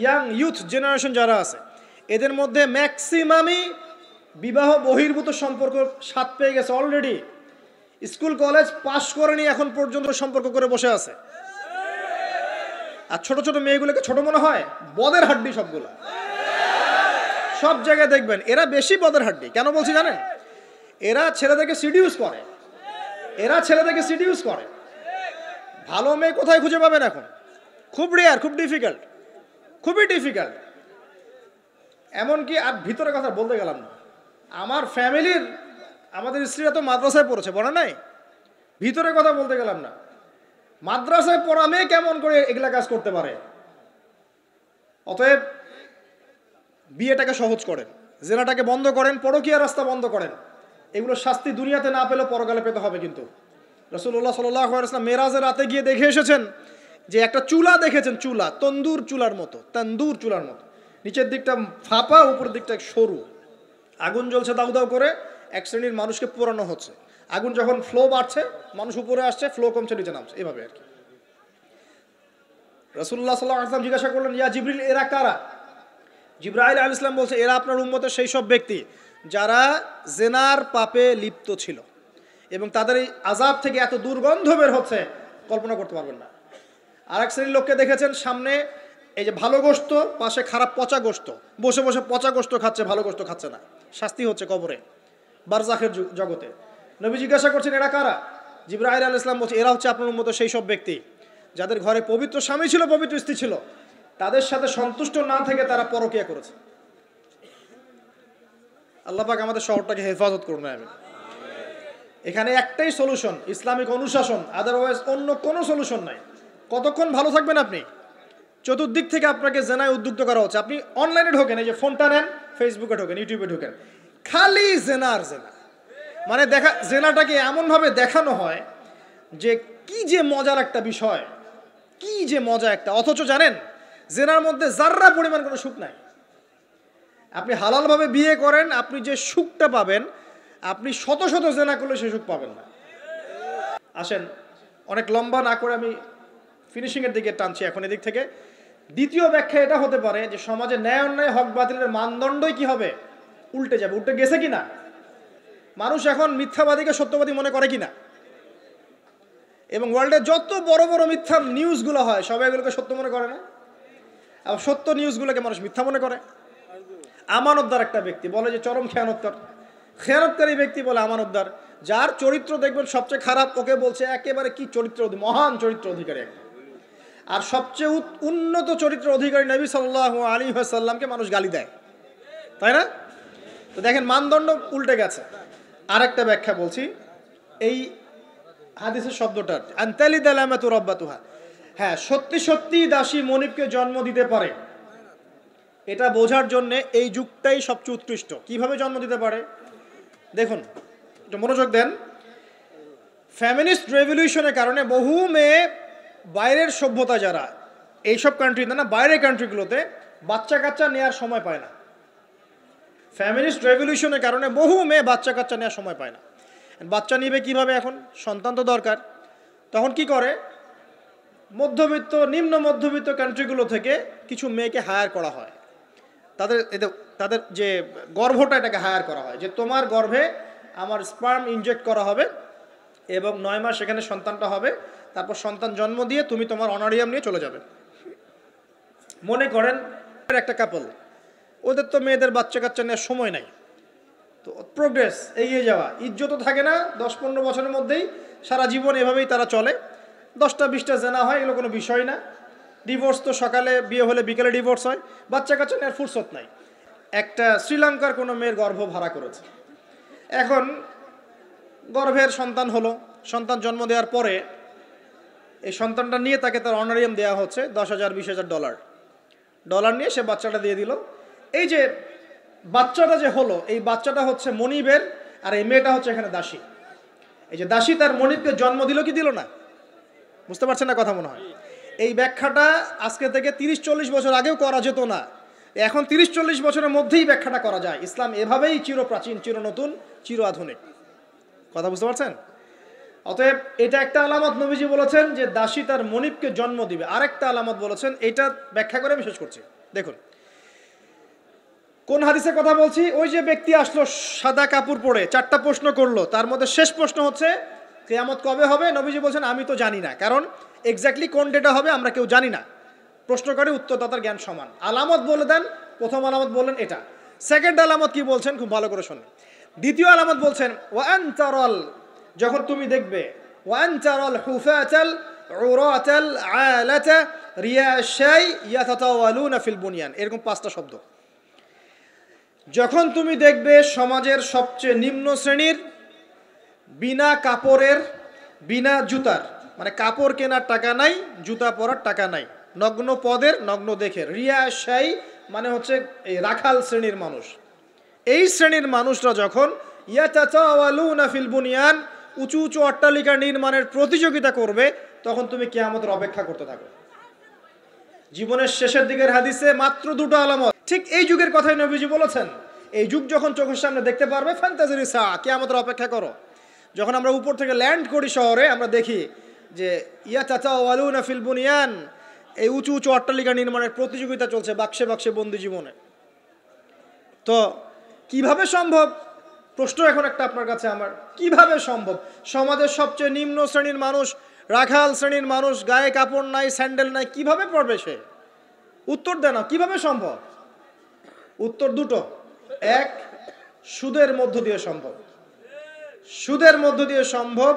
Speaker 1: ইয়াং ইউথ জেনারেশন যারা আছে, এদের মধ্যে ম্যাক্সিমামই বিবাহ বহির্ভূত সম্পর্ক স্বাদ পেয়ে গেছে অলরেডি। স্কুল কলেজ পাশ করেনি এখন পর্যন্ত সম্পর্ক করে বসে আছে। আর ছোট ছোট মেয়েগুলোকে ছোট মনে হয়, বদের হাড্ডি সবগুলো। সব জায়গায় দেখবেন এরা বেশি বদের হাড্ডি। কেন বলছি জানেন? এরা ছেলেদেরকে সিডিউস করে, ভালো মেয়ে কোথায় খুঁজে পাবেন এখন? খুব রেয়ার, খুব ডিফিকাল্ট, খুবই ডিফিকাল্ট। এমনকি আর ভিতরে কথা বলতে গেলাম না, আমার ফ্যামিলির, আমাদের স্ত্রীরা তো মাদ্রাসায় পড়েছে, বলে নাই? ভিতরে কথা বলতে গেলাম না, মাদ্রাসায় পড়া মেয়ে কেমন করে এগুলা কাজ করতে পারে? অতএব বিয়েটাকে সহজ করেন, জেনাটাকে বন্ধ করেন, পরকীয়া রাস্তা বন্ধ করেন। এগুলো শাস্তি দুনিয়াতে না পেলেও পরকালে পেতে হবে। কিন্তু রাসূলুল্লাহ সাল্লাল্লাহু আলাইহি ওয়াসাল্লাম মেরাজের রাতে গিয়ে দেখে এসেছেন যে একটা চুলা দেখেছেন, চুলা তন্দুর চুলার মতো, নিচের দিকটা ফাঁপা, উপরের দিকটা সরু, আগুন জ্বলছে দাউ দাউ করে, এক শ্রেণীর মানুষকে পোড়ানো হচ্ছে। আগুন যখন ফ্লো বাড়ছে, মানুষ উপরে আসছে, ফ্লো কমছে, নিচে নামছে, এভাবে আর কি। রাসূলুল্লাহ সাল্লাল্লাহু আলাইহি ওয়াসাল্লাম জিজ্ঞাসা করলেন, ইয়া জিবরিল, এরা কারা? জিবরাইল আলাইহিস সালাম বলছে, এরা আপনার উম্মতের সেই সব ব্যক্তি যারা জেনার পাপে লিপ্ত ছিল, এবং তাদের এই আযাব থেকে এত দুর্গন্ধ বের হচ্ছে কল্পনা করতে পারবেন না। আর এক শ্রেণীর লোককে দেখেছেন, সামনে এই যে ভালো গোশত, পাশে খারাপ পচা গোশত, বসে বসে পচা গোশত খাচ্ছে, ভালো গোশত খাচ্ছে না। শাস্তি হচ্ছে কবরে, বারজাখের জগতে। নবী জিজ্ঞাসা করছেন, এরা কারা? জিবরাইল আলাইহিস সালাম বলছে, এরা হচ্ছে আপনার উম্মতের সেই সব ব্যক্তি যাদের ঘরে পবিত্র স্বামী ছিল, পবিত্র স্ত্রী ছিল, তাদের সাথে সন্তুষ্ট না থেকে তারা পরকীয়া করেছে। আল্লাহ পাক আমাদের শহরটাকে হেফাজত করুন। আমি এখানে একটাই সলিউশন, ইসলামিক অনুশাসন, আদারওয়াইজ অন্য কোনো সলিউশন নাই। কতক্ষণ ভালো থাকবেন আপনি? চতুর্দিক থেকে আপনাকে জেনায় উদ্যুক্ত করা হচ্ছে। আপনি অনলাইনে ঢোকেন, এই যে ফোনটা নেন, ফেসবুকে ঢোকেন, ইউটিউবে ঢোকেন, খালি জেনা আর জেনা। মানে জেনাটাকে এমনভাবে দেখানো হয় যে কি যে মজার একটা বিষয়, কি যে মজা একটা। অথচ জানেন, জেনার মধ্যে যার্রা পরিমাণ কোনো সুখ নাই। আপনি হালালভাবে বিয়ে করেন, আপনি যে সুখটা পাবেন, আপনি শত শত জেনা করলে সে সুখ পাবেন না। আসেন, অনেক লম্বা না করে আমি ফিনিশিংয়ের দিকে টানছি এখন এদিক থেকে। দ্বিতীয় ব্যাখ্যা এটা হতে পারে যে সমাজে ন্যায় অন্যায়, হক বাতিলের মানদণ্ডই কি হবে? উল্টে যাবে। উল্টে গেছে কিনা? মানুষ এখন মিথ্যাবাদীকে সত্যবাদী মনে করে কিনা? এবং ওয়ার্ল্ডে যত বড় বড় মিথ্যা নিউজগুলো হয়, সবাই এগুলোকে সত্য মনে করে না। আর সত্য নিউজগুলোকে মানুষ মিথ্যা মনে করে। আমানতদার একটা ব্যক্তি বলে যে চরম খেয়ানতকারী ব্যক্তি বলে আমানতদার। যার চরিত্র দেখবেন সবচেয়ে খারাপ, ওকে বলছে একেবারে কি চরিত্র, মহান চরিত্র অধিকারী একটা। আর সবচেয়ে উন্নত চরিত্র অধিকারী নবী সাল্লাল্লাহু আলাইহি ওয়াসাল্লামকে মানুষ গালি দেয়, তাই না? তো দেখেন, মানদণ্ড উল্টে গেছে। আরেকটা ব্যাখ্যা বলছি এই হাদিসের শব্দটার, আনতালি দালামাতু রাব্বাতুহা। হ্যাঁ, সত্যি সত্যি দাসী মনিবকে জন্ম দিতে পারে, এটা বোঝার জন্য এই যুগটাই সবচেয়ে উৎকৃষ্ট। কিভাবে জন্ম দিতে পারে দেখুন, একটু মনোযোগ দেন। ফ্যামিনিস্ট রেভলিউশনের কারণে বহু মেয়ে বাইরের সভ্যতা, যারা এইসব কান্ট্রিতে না, বাইরের কান্ট্রিগুলোতে বাচ্চা কাচ্চা নেওয়ার সময় পায় না। ফ্যামিনিস্ট রেভলিউশনের কারণে বহু মেয়ে বাচ্চা কাচ্চা নেওয়ার সময় পায় না। বাচ্চা নিবে কিভাবে? এখন সন্তান তো দরকার। তখন কি করে, মধ্যবিত্ত নিম্ন মধ্যবিত্ত কান্ট্রিগুলো থেকে কিছু মেয়েকে হায়ার করা হয়, তাদের যে গর্ভটা এটাকে হায়ার করা হয়, যে তোমার গর্ভে আমার স্পার্ম ইনজেক্ট করা হবে এবং 9 মাস সেখানে সন্তানটা হবে, তারপর সন্তান জন্ম দিয়ে তুমি তোমার অনারিয়াম নিয়ে চলে যাবে। মনে করেন একটা কাপল, ওদের তো মেয়েদের বাচ্চা কাচ্চা নেওয়ার সময় নাই, তো প্রোগ্রেস এগিয়ে যাওয়া, ইজ্জতও থাকে না, 10-15 বছরের মধ্যেই সারা জীবন এভাবেই তারা চলে, 10টা-20টা জেনা হয়, এগুলো কোনো বিষয় না। ডিভোর্স তো সকালে বিয়ে হলে বিকেলে ডিভোর্স হয়, বাচ্চা কাচ্চা নেওয়ার ফুরসত নাই। একটা শ্রীলঙ্কার কোনো মেয়ের গর্ভ ভাড়া করেছে, এখন গর্ভের সন্তান হলো, সন্তান জন্ম দেওয়ার পরে এই সন্তানটা নিয়ে তাকে তার অনারিয়াম দেওয়া হচ্ছে $10,000-20,000 ডলার নিয়ে সে বাচ্চাটা দিয়ে দিল। এই যে বাচ্চাটা যে হলো, এই বাচ্চাটা হচ্ছে মনিবের, আর এই মেয়েটা হচ্ছে এখানে দাসী। এই যে দাসী তার মনিবকে জন্ম দিল কি দিল না, বুঝতে পারছেন না কথা মনে হয়। এই ব্যাখ্যাটা আজকে থেকে 30-40 বছর আগেও করা যেত না, এখন 30-40 বছরের মধ্যেই ব্যাখ্যাটা করা যায়। ইসলাম এভাবেই চিরপ্রাচীন, চির নতুন, চির আধুনিক। কথা বুঝতে পারছেন? অতএব এটা একটা আলামত নবীজি বলেছেন যে দাসী তার মনিবকে জন্ম দিবে, আরেকটা আলামত বলেছেন, এটা ব্যাখ্যা করে আমি শেষ করছি। দেখুন কোন হাদিসের কথা বলছি। ওই যে ব্যক্তি আসলো সাদা কাপড় পরে, 4টা প্রশ্ন করলো, তার মধ্যে শেষ প্রশ্ন হচ্ছে কিয়ামত কবে হবে। নবীজি বলছেন আমি তো জানি না, কারণ এক্স্যাক্টলি কোন ডেটা হবে আমরা কেউ জানি না। প্রশ্নকারী উত্তরদাতার জ্ঞান সমান। আলামত বলে দেন, প্রথম আলামত বললেন এটা। সেকেন্ড আলামত কি বলছেন, খুব ভালো করে শুনুন। দ্বিতীয় আলামত বলছেন ওয়ান তারাল, যখন তুমি দেখবে, ওয়ান তারাল হুফাতাল উরাতাল আলাতা রিয়াশাই ইয়াতাতাওয়ালুনা ফিল বুনিয়ান, এরকম 5টা শব্দ। যখন তুমি দেখবে সমাজের সবচেয়ে নিম্ন শ্রেণীর, বিনা কাপড়ের, বিনা জুতার, মানে কাপড় কেনার টাকা নাই, জুতা পরার টাকা নাই, নগ্ন পদের, নগ্ন দেখে, রিয়াশাই মানে হচ্ছে এই রাখাল শ্রেণীর মানুষ, এই শ্রেণীর মানুষরা যখন ইয়াতাতাওয়ালুনা ফিল বুনিয়ান, উঁচু উঁচু অট্টালিকা নির্মাণের প্রতিযোগিতা করবে, তখন তুমি কিয়ামতের অপেক্ষা করতে থাকো। জীবনের শেষের দিকের হাদিসে মাত্র 2টো আলামত, ঠিক এই যুগের কথাই নবীজি বলেছেন। এই যুগ যখন চোখের সামনে দেখতে পারবে, ফ্যান্টাসির সা, কিয়ামতের অপেক্ষা করো। যখন আমরা উপর থেকে ল্যান্ড করি শহরে, আমরা দেখি যে ইয়াতাতাওয়ালুনা ফিল বুনিয়ান, এই উঁচু উঁচু অট্টালিকা নির্মাণের প্রতিযোগিতা চলছে বাক্সে বাক্সে বন্দি জীবনে। তো কিভাবে সম্ভব, প্রশ্ন এখন একটা আপনার কাছে আমার, কিভাবে সম্ভব সমাজের সবচেয়ে নিম্ন শ্রেণীর মানুষ, রাখাল শ্রেণীর মানুষ, গায়ে কাপড় নাই, স্যান্ডেল নাই, কিভাবে পড়বে সে? উত্তর দেন না, কিভাবে সম্ভব? উত্তর 2টো। এক, সুদের মধ্য দিয়ে সম্ভব, সুদের মধ্য দিয়ে সম্ভব,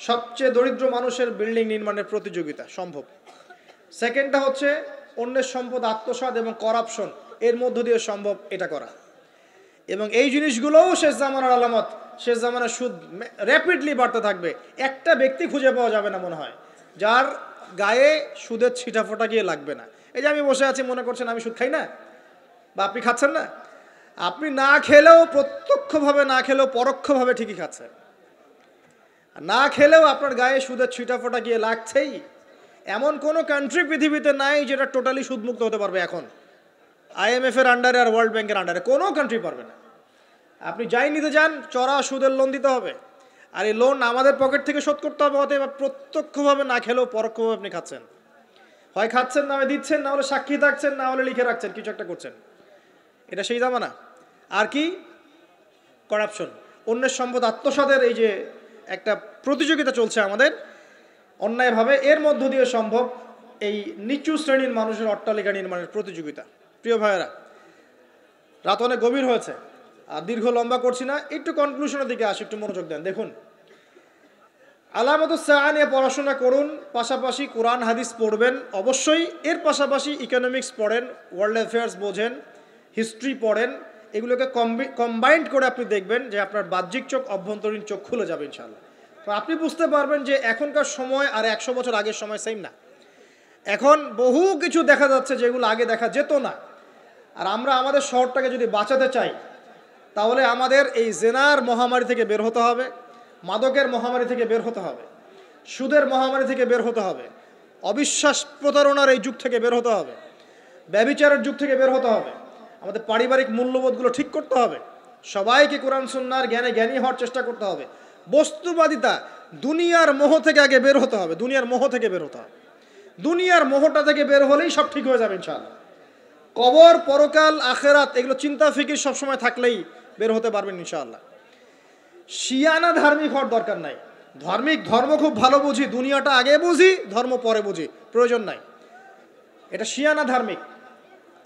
Speaker 1: সবচেয়ে দরিদ্র মানুষের বিল্ডিং নির্মাণের প্রতিযোগিতা সম্ভব। সেকেন্ডটা হচ্ছে অন্যের সম্পদ আত্মসাৎ এবং করাপশন, এর মধ্য দিয়ে সম্ভব এটা করা। এবং এই জিনিসগুলোও শেষ জামানার আলামত। শেষ জামানার সুদ র্যাপিডলি বাড়তে থাকবে। একটা ব্যক্তি খুঁজে পাওয়া যাবে না মনে হয় যার গায়ে সুদের ছিটাফোঁটা গিয়ে লাগবে না। এই যে আমি বসে আছি, মনে করছেন আমি সুদ খাই না, বা আপনি খাচ্ছেন না, আপনি না খেলেও, প্রত্যক্ষভাবে না খেলেও পরোক্ষভাবে ঠিকই খাচ্ছেন। না খেলেও আপনার গায়ে সুদের ছিটাফোঁটা গিয়ে লাগছেই। এমন কোনো কান্ট্রি পৃথিবীতে নাই যেটা টোটালি সুদমুক্ত হতে পারবে এখন। IMF এর আন্ডারে আর ওয়ার্ল্ড ব্যাংকের আন্ডারে কোনো কান্ট্রি পারবে না। আপনি যাই নিতে যান, চড়া সুদের লোন দিতে হবে, আর এই লোন আমাদের পকেট থেকে শোধ করতে হবে। অতএব প্রত্যক্ষভাবে না খেলেও পরোক্ষভাবে আপনি খাচ্ছেন। হয় খাচ্ছেন, না হয় দিচ্ছেন, না হলে সাক্ষী থাকছেন, না হলে লিখে রাখছেন, কিছু একটা করছেন। এটা সেই জামানা। আর কি, করাপশন, অন্যের সম্পদ আত্মসাতের এই যে একটা প্রতিযোগিতা চলছে আমাদের অন্যায়ভাবে, এর মধ্য দিয়ে সম্ভব এই নিচু শ্রেণীর মানুষের অট্টালিকা নির্মাণের প্রতিযোগিতা। প্রিয় ভাইয়েরা, রাত অনেক গভীর হয়েছে, আর দীর্ঘ লম্বা করছি না, একটু কনক্লুশনের দিকে আসি, একটু মনোযোগ দেন। দেখুন, আলামাতুস সাআ নিয়ে পড়াশোনা করুন, পাশাপাশি কোরআন হাদিস পড়বেন অবশ্যই, এর পাশাপাশি ইকোনমিক্স পড়েন, ওয়ার্ল্ড অ্যাফেয়ার্স বোঝেন, হিস্ট্রি পড়েন। এগুলোকে কম্বাইন্ড করে আপনি দেখবেন যে আপনার বাহ্যিক চোখ, অভ্যন্তরীণ চোখ খুলে যাবে ইনশাআল্লাহ। তো আপনি বুঝতে পারবেন যে এখনকার সময় আর 100 বছর আগের সময় সেম না। এখন বহু কিছু দেখা যাচ্ছে যেগুলো আগে দেখা যেত না। আর আমরা আমাদের শহরটাকে যদি বাঁচাতে চাই, তাহলে আমাদের এই জেনার মহামারী থেকে বের হতে হবে, মাদকের মহামারী থেকে বের হতে হবে, সুদের মহামারী থেকে বের হতে হবে, অবিশ্বাস প্রতারণার এই যুগ থেকে বের হতে হবে, ব্যভিচারের যুগ থেকে বের হতে হবে। আমাদের পারিবারিক মূল্যবোধগুলো ঠিক করতে হবে, সবাইকে কোরআন সুন্নাহর জ্ঞানে জ্ঞানী হওয়ার চেষ্টা করতে হবে। বস্তুবাদিতা, দুনিয়ার মোহ থেকে আগে বের হতে হবে, দুনিয়ার মোহ থেকে বের হতে হবে। দুনিয়ার মোহটা থেকে বের হলেই সব ঠিক হয়ে যাবে ইনশাআল্লাহ। কবর, পরকাল, আখেরাত এগুলো চিন্তা ফিকির সবসময় থাকলেই বের হতে পারবেন ইনশাআল্লাহ। শিয়ানা ধার্মিক হওয়ার দরকার নাই। ধর্ম খুব ভালো বুঝি, দুনিয়াটা আগে বুঝি, ধর্ম পরে বুঝি, প্রয়োজন নাই। এটা শিয়ানা ধার্মিক।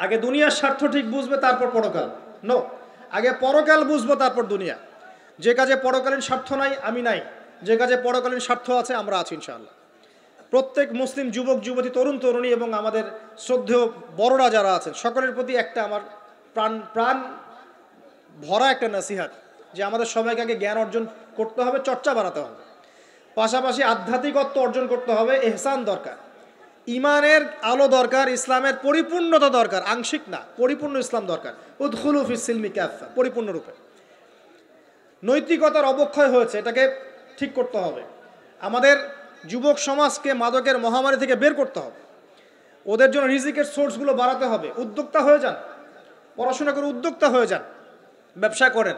Speaker 1: আগে দুনিয়ার স্বার্থ ঠিক বুঝবে, তারপর পরকাল। নো, আগে পরকাল বুঝবো, তারপর দুনিয়া। যে কাজে পরকালীন স্বার্থ নাই আমি নাই, যে কাজে পরকালীন স্বার্থ আছে আমরা আছি ইনশাআল্লাহ। প্রত্যেক মুসলিম যুবক যুবতী, তরুণ তরুণী এবং আমাদের শ্রদ্ধেয় বড়রা যারা আছেন সকলের প্রতি একটা আমার প্রাণ ভরা একটা নসিহাত, যে আমাদের সবাইকে আগে জ্ঞান অর্জন করতে হবে, চর্চা বাড়াতে হবে, পাশাপাশি আধ্যাত্মিকত্ব অর্জন করতে হবে, এহসান দরকার, ইমানের আলো দরকার, ইসলামের পরিপূর্ণতা দরকার, আংশিক না, পরিপূর্ণ ইসলাম দরকার। উদখুলু ফিস সিলমি কাফা, পরিপূর্ণরূপে। নৈতিকতার অবক্ষয় হয়েছে, এটাকে ঠিক করতে হবে। আমাদের যুবক সমাজকে মাদকের মহামারী থেকে বের করতে হবে, ওদের জন্য রিজিকের সোর্সগুলো বাড়াতে হবে। উদ্যোক্তা হয়ে যান, পড়াশোনা করে উদ্যোক্তা হয়ে যান, ব্যবসা করেন,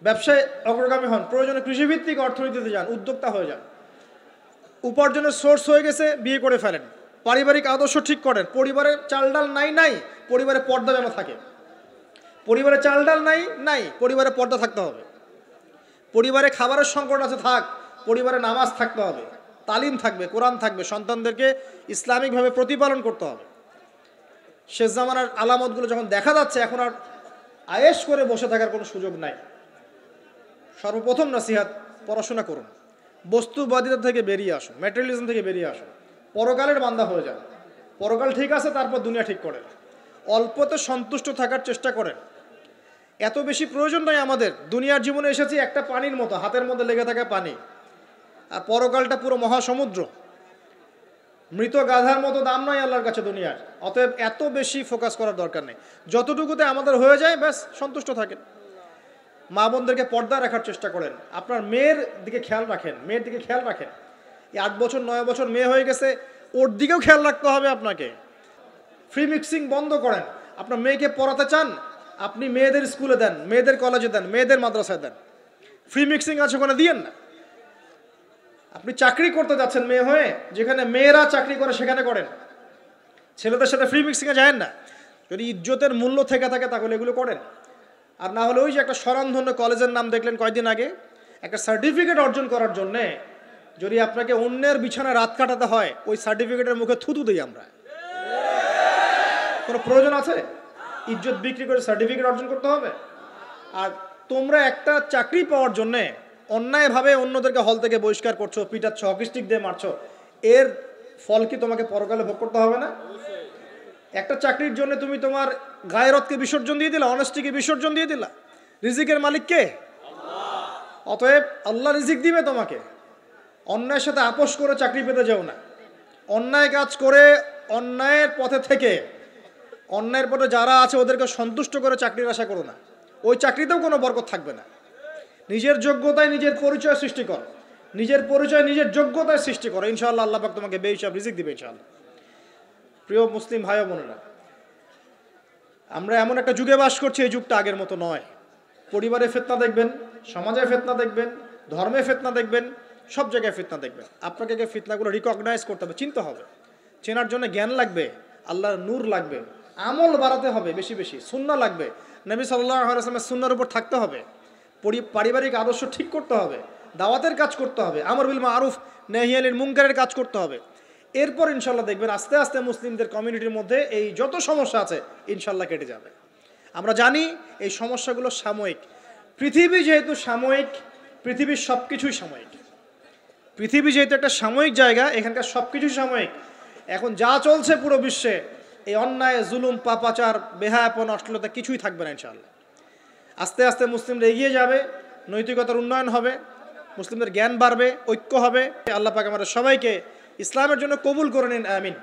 Speaker 1: ব্যবসায় অগ্রগামী হন, প্রয়োজনে কৃষিভিত্তিক অর্থনীতিতে যান, উদ্যোক্তা হয়ে যান। উপার্জনের সোর্স হয়ে গেছে, বিয়ে করে ফেলেন, পারিবারিক আদর্শ ঠিক করেন। পরিবারে চাল ডাল নাই, পরিবারে পর্দা যেন থাকে। পরিবারে চাল ডাল নাই, পরিবারে পর্দা থাকতে হবে। পরিবারে খাবারের সংকট আছে, থাক, পরিবারে নামাজ থাকতে হবে, তালিম থাকবে, কোরআন থাকবে, সন্তানদেরকে ইসলামিকভাবে প্রতিপালন করতে হবে। শেষ জামানার আলামতগুলো যখন দেখা যাচ্ছে, এখন আর আয়েশ করে বসে থাকার কোনো সুযোগ নাই। সর্বপ্রথম নসিহাত, পড়াশোনা করুন, বস্তুবাদিতা থেকে বেরিয়ে আসুন, ম্যাটেরিয়ালিজম থেকে বেরিয়ে আসুন, পরকালের বান্দা হয়ে যান। পরকাল ঠিক আছে, তারপর দুনিয়া ঠিক করেন। অল্পতে সন্তুষ্ট থাকার চেষ্টা করেন। এত বেশি প্রয়োজন নয় আমাদের। দুনিয়ার জীবনে এসেছি একটা পানির মতো, হাতের মধ্যে লেগে থাকা পানি, আর পরকালটা পুরো মহাসমুদ্র। মৃত গাধার মতো দাম নয় আল্লাহর কাছে দুনিয়ার। অতএব এত বেশি ফোকাস করার দরকার নেই। যতটুকুতে আমাদের হয়ে যায় ব্যাস সন্তুষ্ট থাকেন। মা বোনদেরকে পর্দা রাখার চেষ্টা করেন, আপনার মেয়ের দিকে খেয়াল রাখেন, মেয়ের দিকে খেয়াল রাখেন। এই 8 বছর 9 বছর মেয়ে হয়ে গেছে, ওর দিকেও খেয়াল রাখতে হবে আপনাকে। ফ্রি মিক্সিং বন্ধ করেন। আপনার মেয়েকে পড়াতে চান, আপনি মেয়েদের স্কুলে দেন, মেয়েদের কলেজে দেন, মেয়েদের মাদ্রাসায় দেন। ফ্রি মিক্সিং আছে ওখানে দিয়েন না। আপনি চাকরি করতে যাচ্ছেন মেয়ে হয়ে, যেখানে মেয়েরা চাকরি করে সেখানে করেন। ছেলেদের সাথে ফ্রি মিক্সিংয়ে যায়েন না। যদি ইজ্জতের মূল্য থেকে থাকে তাহলে এগুলো করেন। আর না হলে ওই যে একটা স্বনামধন্য কলেজের নাম দেখলেন কয়েকদিন আগে, একটা সার্টিফিকেট অর্জন করার জন্যে যদি আপনাকে অন্যের বিছানায় রাত কাটাতে হয়, ওই সার্টিফিকেটের মুখে থুতু দিই আমরা। কোনো প্রয়োজন আছে? ইজ্জত বিক্রি করে সার্টিফিকেট অর্জন করতে হবে? আর তোমরা একটা চাকরি পাওয়ার জন্যে অন্যায়ভাবে অন্যদেরকে হল থেকে বহিষ্কার করছো, পিটাচ্ছ, হকি স্টিক দিয়ে মারছো, এর ফল কি তোমাকে পরকালে ভোগ করতে হবে না? একটা চাকরির জন্য তুমি তোমার গায়রতকে বিসর্জন দিয়ে দিলা, অনেস্টিকে বিসর্জন দিয়ে দিলা। রিজিকের মালিক কে? অতএব আল্লাহ রিজিক দিবে তোমাকে। অন্যায়ের সাথে আপোষ করে চাকরি পেতে যাও না। অন্যায় কাজ করে, অন্যায়ের পথে থেকে, অন্যায়ের পথে যারা আছে ওদেরকে সন্তুষ্ট করে চাকরির আশা করো না। ওই চাকরিতেও কোনো বরকত থাকবে না। নিজের যোগ্যতায় নিজের পরিচয় সৃষ্টি করো, নিজের পরিচয় নিজের যোগ্যতায় সৃষ্টি করো। ইনশাআল্লাহ আল্লাহ পাক তোমাকে বেহিসাব রিজিক দিবে ইনশাআল্লাহ। প্রিয় মুসলিম ভাই বোনেরা, আমরা এমন একটা যুগে বাস করছি, এই যুগটা আগের মতো নয়। পরিবারে ফিতনা দেখবেন, সমাজে ফিতনা দেখবেন, ধর্মে ফিতনা দেখবেন, সব জায়গায় ফিতনা দেখবেন। আপনাকে ফিতনাগুলো রিকগনাইজ করতে হবে, চিনতে হবে। চেনার জন্য জ্ঞান লাগবে, আল্লাহর নূর লাগবে, আমল বাড়াতে হবে, বেশি বেশি সুন্নাহ লাগবে, নবী সাল্লাল্লাহু আলাইহি ওয়াসাল্লামের সুন্নাহর উপর থাকতে হবে, পারিবারিক আদর্শ ঠিক করতে হবে, দাওয়াতের কাজ করতে হবে, আমর বিল মারুফ নাহি আনিল মুনকারের কাজ করতে হবে। এরপর ইনশাল্লাহ দেখবেন আস্তে আস্তে মুসলিমদের কমিউনিটির মধ্যে এই যত সমস্যা আছে ইনশাল্লাহ কেটে যাবে। আমরা জানি এই সমস্যাগুলো সাময়িক। পৃথিবী যেহেতু সাময়িক, পৃথিবীর সব কিছুই সাময়িক। পৃথিবী যেহেতু একটা সাময়িক জায়গা, এখানকার সব কিছুই সাময়িক। এখন যা চলছে পুরো বিশ্বে, এই অন্যায়, জুলুম, পাপাচার, বেহায়াপন, অশ্লীলতা কিছুই থাকবে না ইনশাআল্লাহ। আস্তে আস্তে মুসলিমরা এগিয়ে যাবে, নৈতিকতার উন্নয়ন হবে, মুসলিমদের জ্ঞান বাড়বে, ঐক্য হবে। আল্লাহ পাক আমাদের সবাইকে ইসলামের জন্য কবুল করে নিন, আমিন।